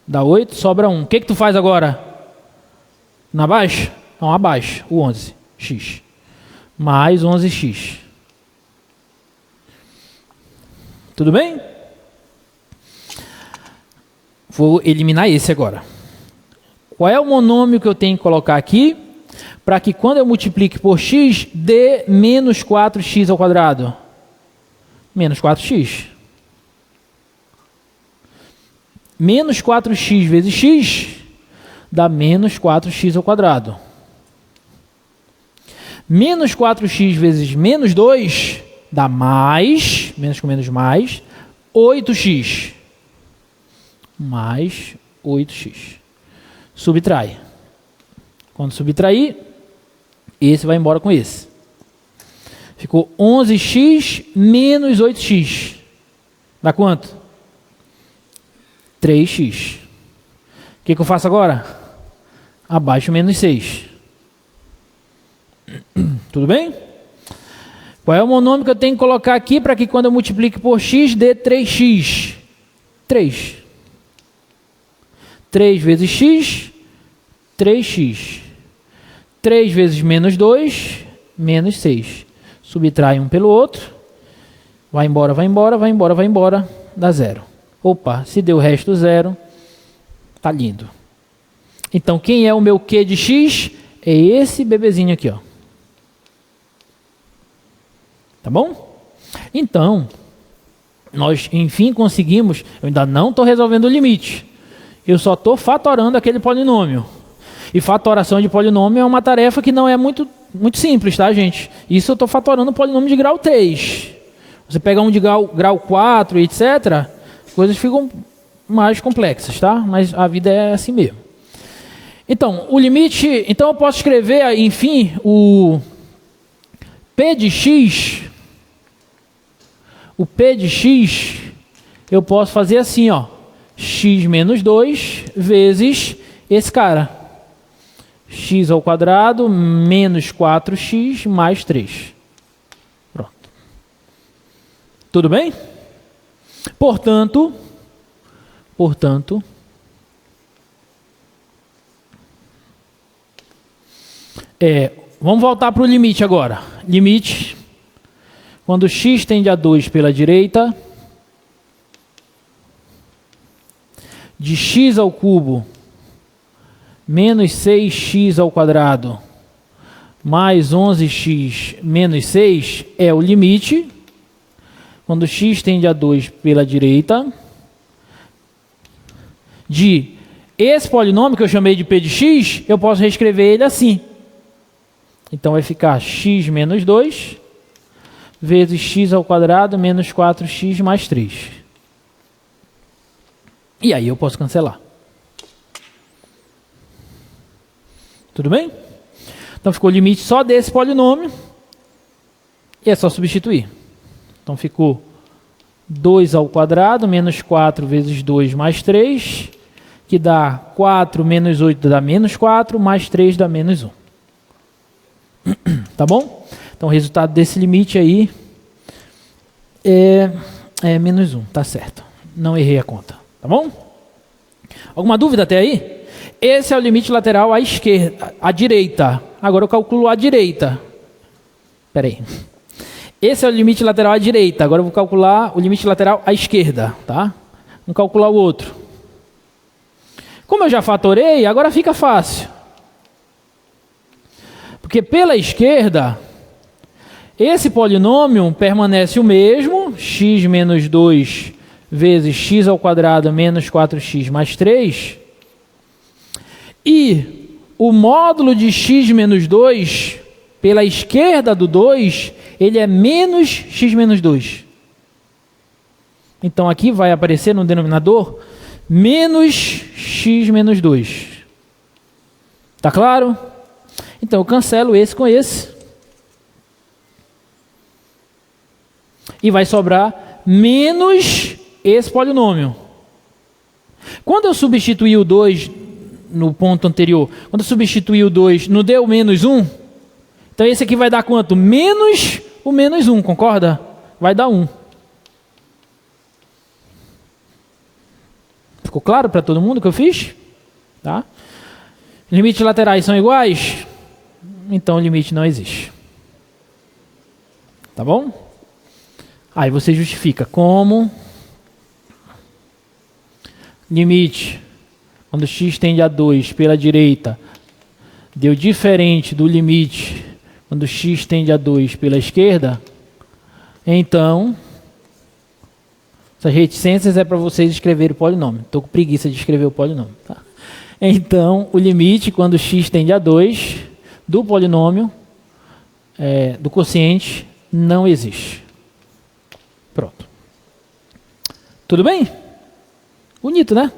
Dá 8, sobra 1. O que tu faz agora? Na baixa? Não, abaixo. O 11x. Mais 11x. Tudo bem? Vou eliminar esse agora. Qual é o monômio que eu tenho que colocar aqui para que quando eu multiplique por x, dê menos 4x ao quadrado? Menos 4x. Menos 4x vezes x dá menos 4x ao quadrado. Menos 4x vezes menos 2 dá mais, menos com menos mais, 8x. Mais 8x. Subtrai. Quando subtrair, esse vai embora com esse. Ficou 11x menos 8x. Dá quanto? 3x. O que eu faço agora? Abaixo menos 6. Tudo bem? Qual é o monômio que eu tenho que colocar aqui para que quando eu multiplique por x dê 3x? 3. 3 vezes x, 3x. 3 vezes menos 2, menos 6. Subtrai um pelo outro. Vai embora, vai embora, vai embora, vai embora. Dá 0. Opa, se deu o resto 0, tá lindo. Então, quem é o meu Q de x? É esse bebezinho aqui, ó. Tá bom? Então, nós, enfim, conseguimos... Eu ainda não estou resolvendo o limite. Eu só estou fatorando aquele polinômio. E fatoração de polinômio é uma tarefa que não é muito simples, tá, gente? Isso eu estou fatorando um polinômio de grau 3. Você pega um de grau 4, etc., coisas ficam mais complexas, tá? Mas a vida é assim mesmo. Então, o limite... Então, eu posso escrever, enfim, o P de x... O P de x, eu posso fazer assim, ó. X menos 2 vezes esse cara. X ao quadrado menos 4x mais 3. Pronto. Tudo bem? Portanto, vamos voltar para o limite agora. Limite, quando x tende a 2 pela direita, de x ao cubo menos 6x ao quadrado mais 11x menos 6 é o limite. Quando x tende a 2 pela direita, de esse polinômio que eu chamei de P de x, eu posso reescrever ele assim. Então vai ficar x menos 2 vezes x ao quadrado menos 4x mais 3. E aí eu posso cancelar. Tudo bem? Então ficou o limite só desse polinômio. E é só substituir. Então ficou 2 ao quadrado menos 4 vezes 2 mais 3, que dá 4 menos 8 dá menos 4, mais 3 dá menos 1. Tá bom? Então o resultado desse limite aí é menos 1, tá certo. Não errei a conta, tá bom? Alguma dúvida até aí? Esse é o limite lateral à esquerda, à direita. Agora eu calculo a direita. Espera aí. Esse é o limite lateral à direita. Agora eu vou calcular o limite lateral à esquerda, tá? Vamos calcular o outro. Como eu já fatorei, agora fica fácil. Porque pela esquerda, esse polinômio permanece o mesmo, x menos 2 vezes x ao quadrado menos 4x mais 3. E o módulo de x menos 2, pela esquerda do 2, ele é menos x menos 2. Então aqui vai aparecer no denominador menos x menos 2. Tá claro? Então eu cancelo esse com esse. E vai sobrar menos esse polinômio. Quando eu substituir o 2 no ponto anterior, quando eu substituir o 2, não deu menos 1? Então esse aqui vai dar quanto? Menos o menos 1, concorda? Vai dar 1. Ficou claro para todo mundo o que eu fiz? Tá? Limites laterais são iguais? Então o limite não existe. Tá bom? Aí você justifica como limite, quando x tende a 2 pela direita, deu diferente do limite quando x tende a 2 pela esquerda. Então, essas reticências é para vocês escreverem o polinômio. Estou com preguiça de escrever o polinômio. Tá? Então, o limite quando x tende a 2 do polinômio, do quociente, não existe. Pronto. Tudo bem? Bonito, né?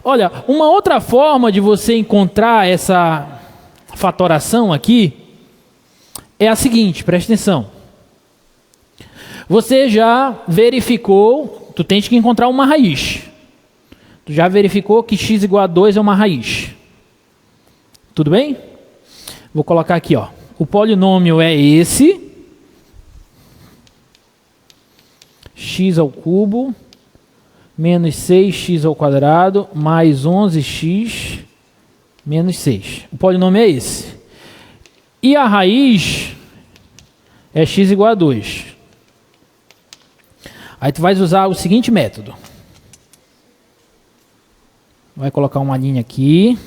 Olha, uma outra forma de você encontrar essa fatoração aqui é a seguinte, presta atenção. Você já verificou, tu tens que encontrar uma raiz. Tu já verificou que x igual a 2 é uma raiz. Tudo bem? Vou colocar aqui, ó. O polinômio é esse. X ao cubo menos 6x ao quadrado mais 11x menos 6. O polinômio é esse. E a raiz é x igual a 2. Aí tu vais usar o seguinte método. Vai colocar uma linha aqui.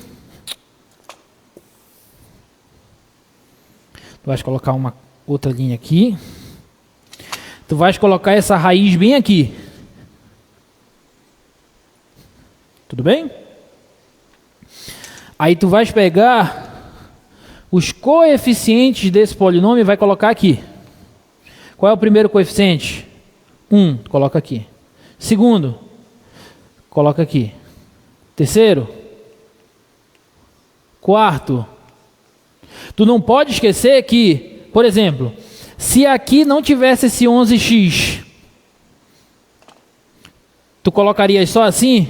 Tu vais colocar uma outra linha aqui. Tu vais colocar essa raiz bem aqui. Tudo bem? Aí tu vais pegar os coeficientes desse polinômio e vai colocar aqui. Qual é o primeiro coeficiente? 1, coloca aqui. Segundo, coloca aqui. Terceiro, Quarto, tu não pode esquecer que, por exemplo, se aqui não tivesse esse 11x, tu colocaria só assim?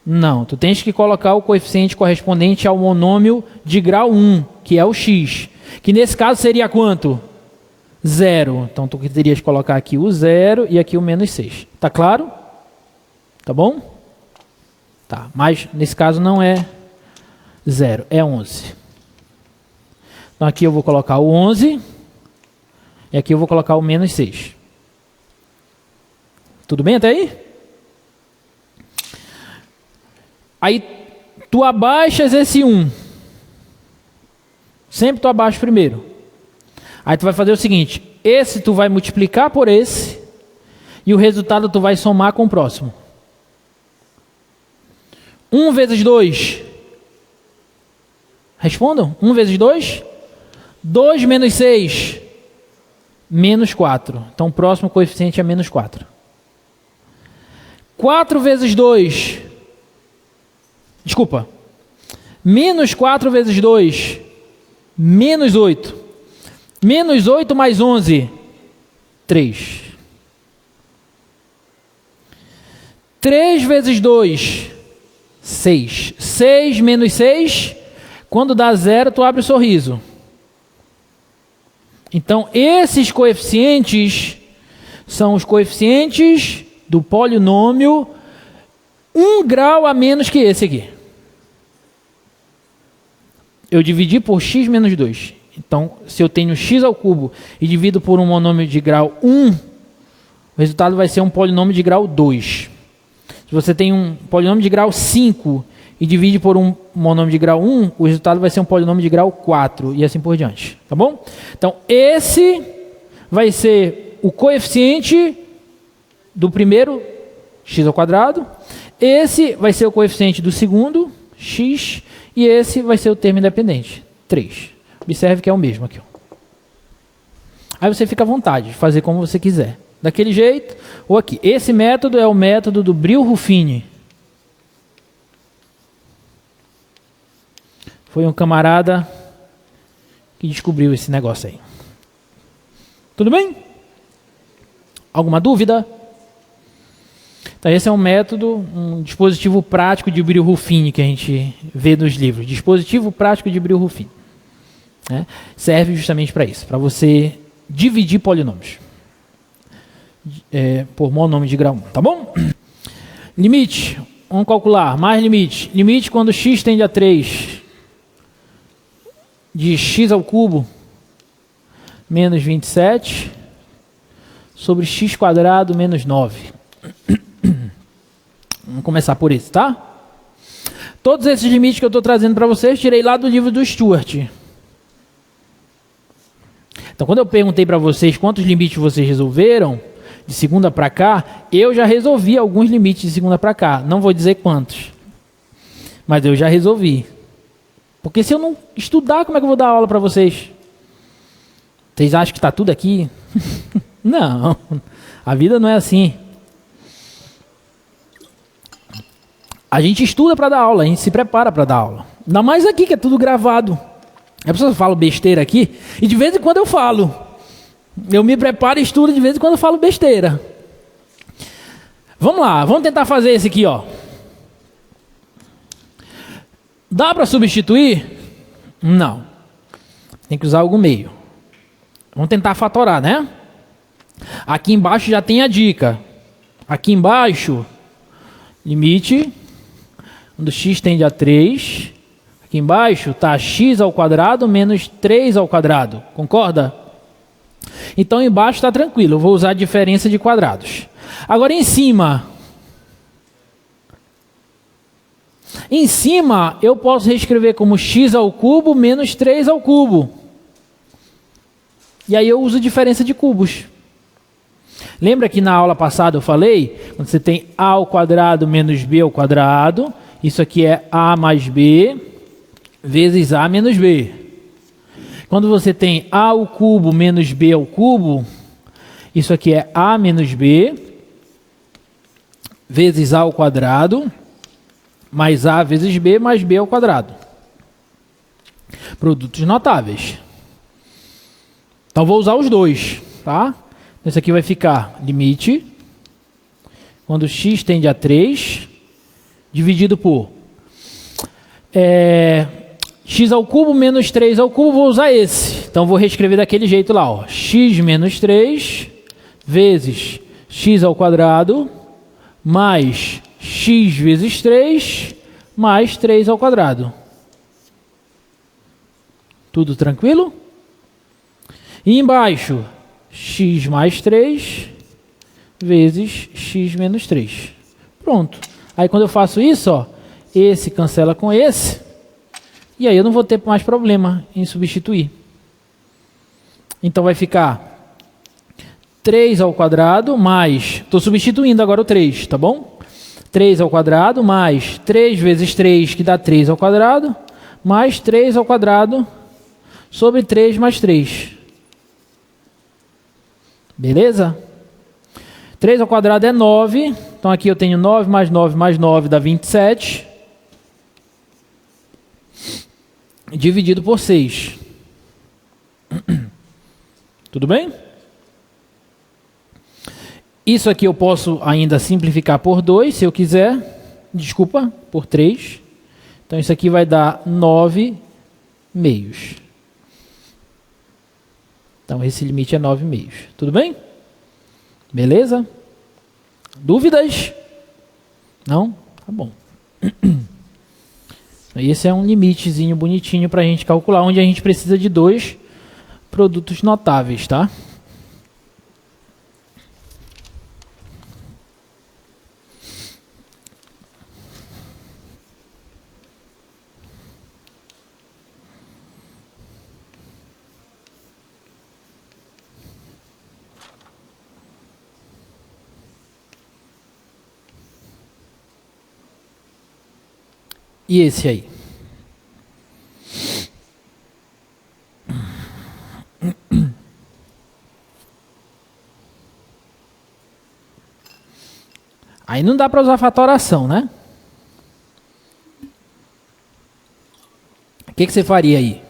Não, tu tens que colocar o coeficiente correspondente ao monômio de grau 1, que é o x, que nesse caso seria quanto? 0. Então tu terias que colocar aqui o 0 e aqui o menos 6. Tá claro? Tá bom? Tá, mas nesse caso não é 0, é 11. Então aqui eu vou colocar o 11 e aqui eu vou colocar o menos 6. Tudo bem até aí? Aí tu abaixas esse 1. Sempre tu abaixa primeiro. Aí tu vai fazer o seguinte, esse tu vai multiplicar por esse e o resultado tu vai somar com o próximo. 1 vezes 2. Respondam. 1 vezes 2? 2 menos 6. Menos 4. Então o próximo coeficiente é menos 4. 4 vezes 2. Desculpa. Menos 4 vezes 2. Menos 8. Menos 8 mais 11. 3. 3 vezes 2. 6. 6 menos 6. Quando dá 0, tu abre o sorriso. Então, esses coeficientes são os coeficientes do polinômio 1 grau a menos que esse aqui. Eu dividi por x menos 2. Então, se eu tenho x ao cubo e divido por um monômio de grau 1, o resultado vai ser um polinômio de grau 2. Se você tem um polinômio de grau 5 e divide por um monômio de grau 1, o resultado vai ser um polinômio de grau 4 e assim por diante. Tá bom? Então, esse vai ser o coeficiente do primeiro, x ao quadrado. Esse vai ser o coeficiente do segundo, x. E esse vai ser o termo independente, 3. Observe que é o mesmo aqui. Aí você fica à vontade de fazer como você quiser. Daquele jeito ou aqui. Esse método é o método do Brillouin. Foi um camarada que descobriu esse negócio aí. Tudo bem? Alguma dúvida? Então esse é um método, um dispositivo prático de Brillouin que a gente vê nos livros. Dispositivo prático de Brillouin. Né? Serve justamente para isso, para você dividir polinômios por monômio de grau 1, tá bom? Limite, vamos calcular, mais limite. Limite quando x tende a 3 de x ao cubo menos 27 sobre x quadrado menos 9. Vamos começar por esse, tá? Todos esses limites que eu estou trazendo para vocês, tirei lá do livro do Stuart. Então, quando eu perguntei para vocês quantos limites vocês resolveram, de segunda para cá, eu já resolvi alguns limites de segunda para cá. Não vou dizer quantos, mas eu já resolvi. Porque se eu não estudar, como é que eu vou dar aula para vocês? Vocês acham que está tudo aqui? Não, a vida não é assim. A gente estuda para dar aula, a gente se prepara para dar aula. Ainda mais aqui, que é tudo gravado. A pessoa fala besteira aqui, e de vez em quando eu falo. Eu me preparo e estudo, de vez em quando eu falo besteira. Vamos lá, vamos tentar fazer esse aqui, ó. Dá para substituir? Não. Tem que usar algum meio. Vamos tentar fatorar, né? Aqui embaixo já tem a dica. Aqui embaixo, limite, quando x tende a 3, aqui embaixo está x ao quadrado menos 3 ao quadrado. Concorda? Então embaixo está tranquilo, eu vou usar a diferença de quadrados. Agora em cima eu posso reescrever como x ao cubo menos 3 ao cubo. E aí eu uso diferença de cubos. Lembra que na aula passada eu falei, quando você tem a ao quadrado menos b ao quadrado, isso aqui é a mais b vezes a menos b. Quando você tem a ao cubo menos b ao cubo, isso aqui é a menos b vezes a ao quadrado mais A vezes B mais B ao quadrado. Produtos notáveis. Então vou usar os dois, tá? Esse aqui vai ficar limite, quando x tende a 3, dividido por x ao cubo menos 3 ao cubo, vou usar esse. Então vou reescrever daquele jeito lá, ó. X menos 3 vezes x ao quadrado mais x vezes 3 mais 3 ao quadrado. Tudo tranquilo? E embaixo, x mais 3 vezes x menos 3. Pronto. Aí quando eu faço isso, ó, esse cancela com esse, e aí eu não vou ter mais problema em substituir. Então vai ficar 3 ao quadrado mais, estou substituindo agora o 3, tá bom? 3 ao quadrado mais 3 vezes 3, que dá 3 ao quadrado, mais 3 ao quadrado sobre 3 mais 3. Beleza? 3 ao quadrado é 9. Então aqui eu tenho 9 mais 9 mais 9 dá 27. Dividido por 6. Tudo bem? Isso aqui eu posso ainda simplificar por 2, se eu quiser. Desculpa, por 3. Então isso aqui vai dar 9 meios. Então esse limite é 9 meios. Tudo bem? Beleza? Dúvidas? Não? Tá bom. Esse é um limitezinho bonitinho para a gente calcular, onde a gente precisa de 2 produtos notáveis, tá? E esse aí? Aí não dá para usar fatoração, né? O que você faria aí?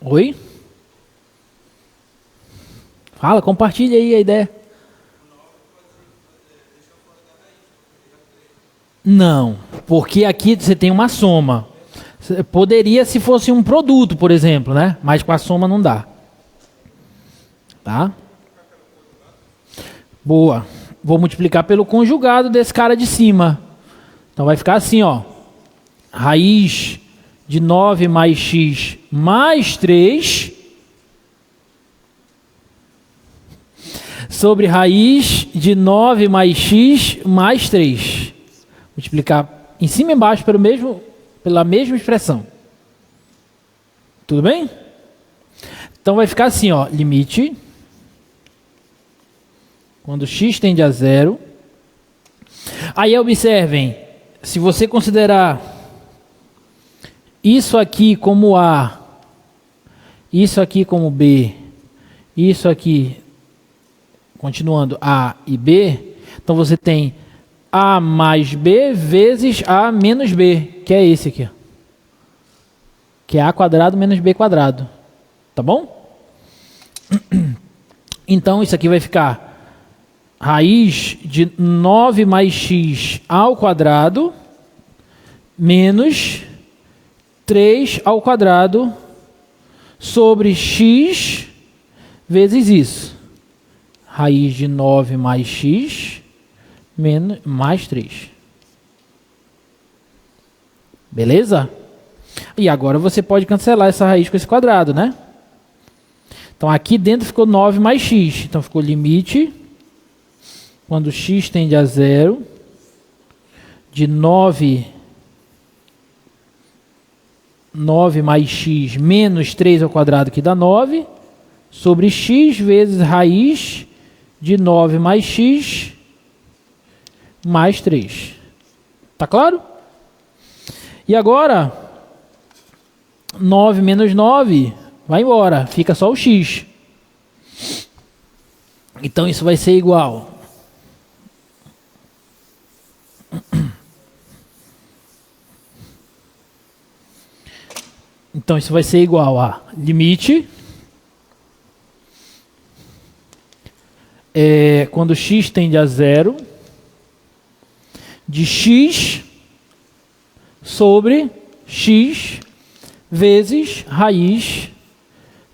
Oi? Fala, compartilha aí a ideia. Não, porque aqui você tem uma soma. Poderia se fosse um produto, por exemplo, né? Mas com a soma não dá. Tá? Boa. Vou multiplicar pelo conjugado desse cara de cima. Então vai ficar assim, ó. Raiz de 9 mais x mais 3... sobre raiz de 9 mais x mais 3. Multiplicar em cima e embaixo pela mesma expressão. Tudo bem? Então vai ficar assim, ó, limite, quando x tende a 0. Aí observem, se você considerar isso aqui como A, isso aqui como B, isso aqui continuando A e B, então você tem A mais B vezes A menos B, que é esse aqui. Que é A quadrado menos B quadrado. Tá bom? Então isso aqui vai ficar raiz de 9 mais x ao quadrado menos 3 ao quadrado sobre x vezes isso. Raiz de 9 mais x menos, mais 3. Beleza? E agora você pode cancelar essa raiz com esse quadrado, né? Então aqui dentro ficou 9 mais x. Então ficou limite, quando x tende a 0, de 9 mais x menos 3 ao quadrado, que dá 9, sobre x vezes raiz de 9 mais x mais 3. Tá claro? E agora, 9 menos 9 vai embora, fica só o x. Então isso vai ser igual. Então isso vai ser igual a limite, quando x tende a zero, de x sobre x vezes raiz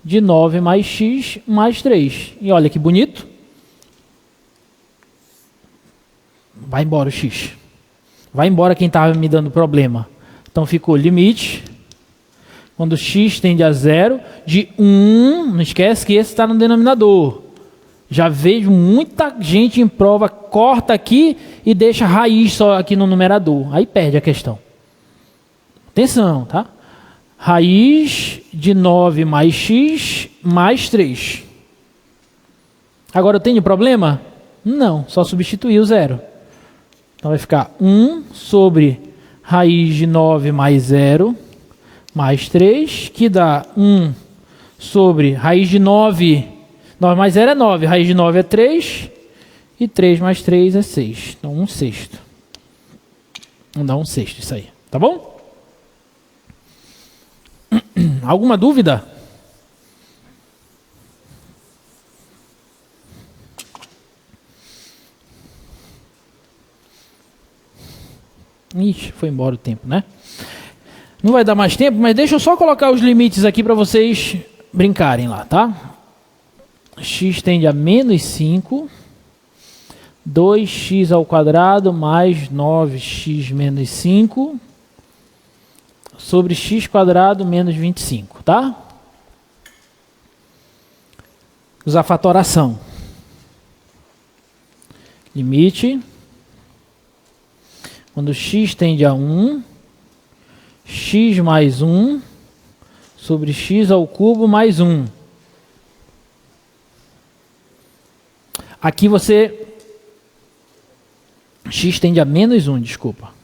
de 9 mais x mais 3. E olha que bonito. Vai embora o x. Vai embora quem estava me dando problema. Então ficou limite, quando x tende a zero, de 1, não esquece que esse está no denominador. Já vejo muita gente em prova, corta aqui e deixa raiz só aqui no numerador. Aí perde a questão. Atenção, tá? Raiz de 9 mais x mais 3. Agora eu tenho problema? Não, só substituir o zero. Então vai ficar 1 sobre raiz de 9 mais 0 mais 3, que dá 1 sobre raiz de 9. 9 mais 0 é 9, raiz de 9 é 3, e 3 mais 3 é 6. Então 1/6. Vamos dar 1/6 isso aí, tá bom? Alguma dúvida? Ixi, foi embora o tempo, né? Não vai dar mais tempo, mas deixa eu só colocar os limites aqui para vocês brincarem lá, tá? X tende a menos 5, 2x ao quadrado mais 9x menos 5, sobre x quadrado menos 25, tá? Usar fatoração. Limite, quando x tende a 1, x mais 1 sobre x ao cubo mais 1. Aqui você... x tende a menos 1, desculpa.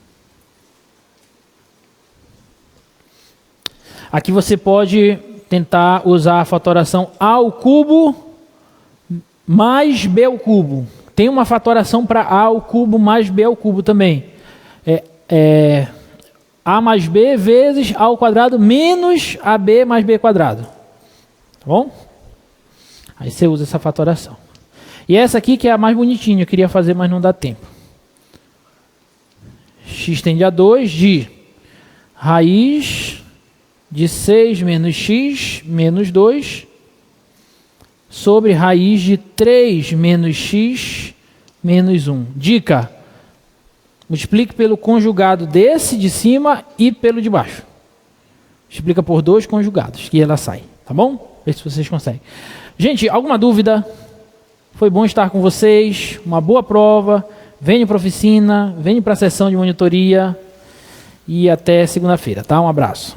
Aqui você pode tentar usar a fatoração a ao cubo mais b ao cubo. Tem uma fatoração para a ao cubo mais b ao cubo também. A mais b vezes a ao quadrado menos ab mais b quadrado. Tá bom? Aí você usa essa fatoração. E essa aqui que é a mais bonitinha, eu queria fazer, mas não dá tempo. X tende a 2 de raiz de 6 menos x menos 2 sobre raiz de 3 menos x menos 1. Dica: multiplique pelo conjugado desse de cima e pelo de baixo. Multiplica por 2 conjugados, que ela sai. Tá bom? Vê se vocês conseguem. Gente, alguma dúvida? Foi bom estar com vocês. Uma boa prova. Venham para a oficina, venham para a sessão de monitoria. E até segunda-feira, tá? Um abraço.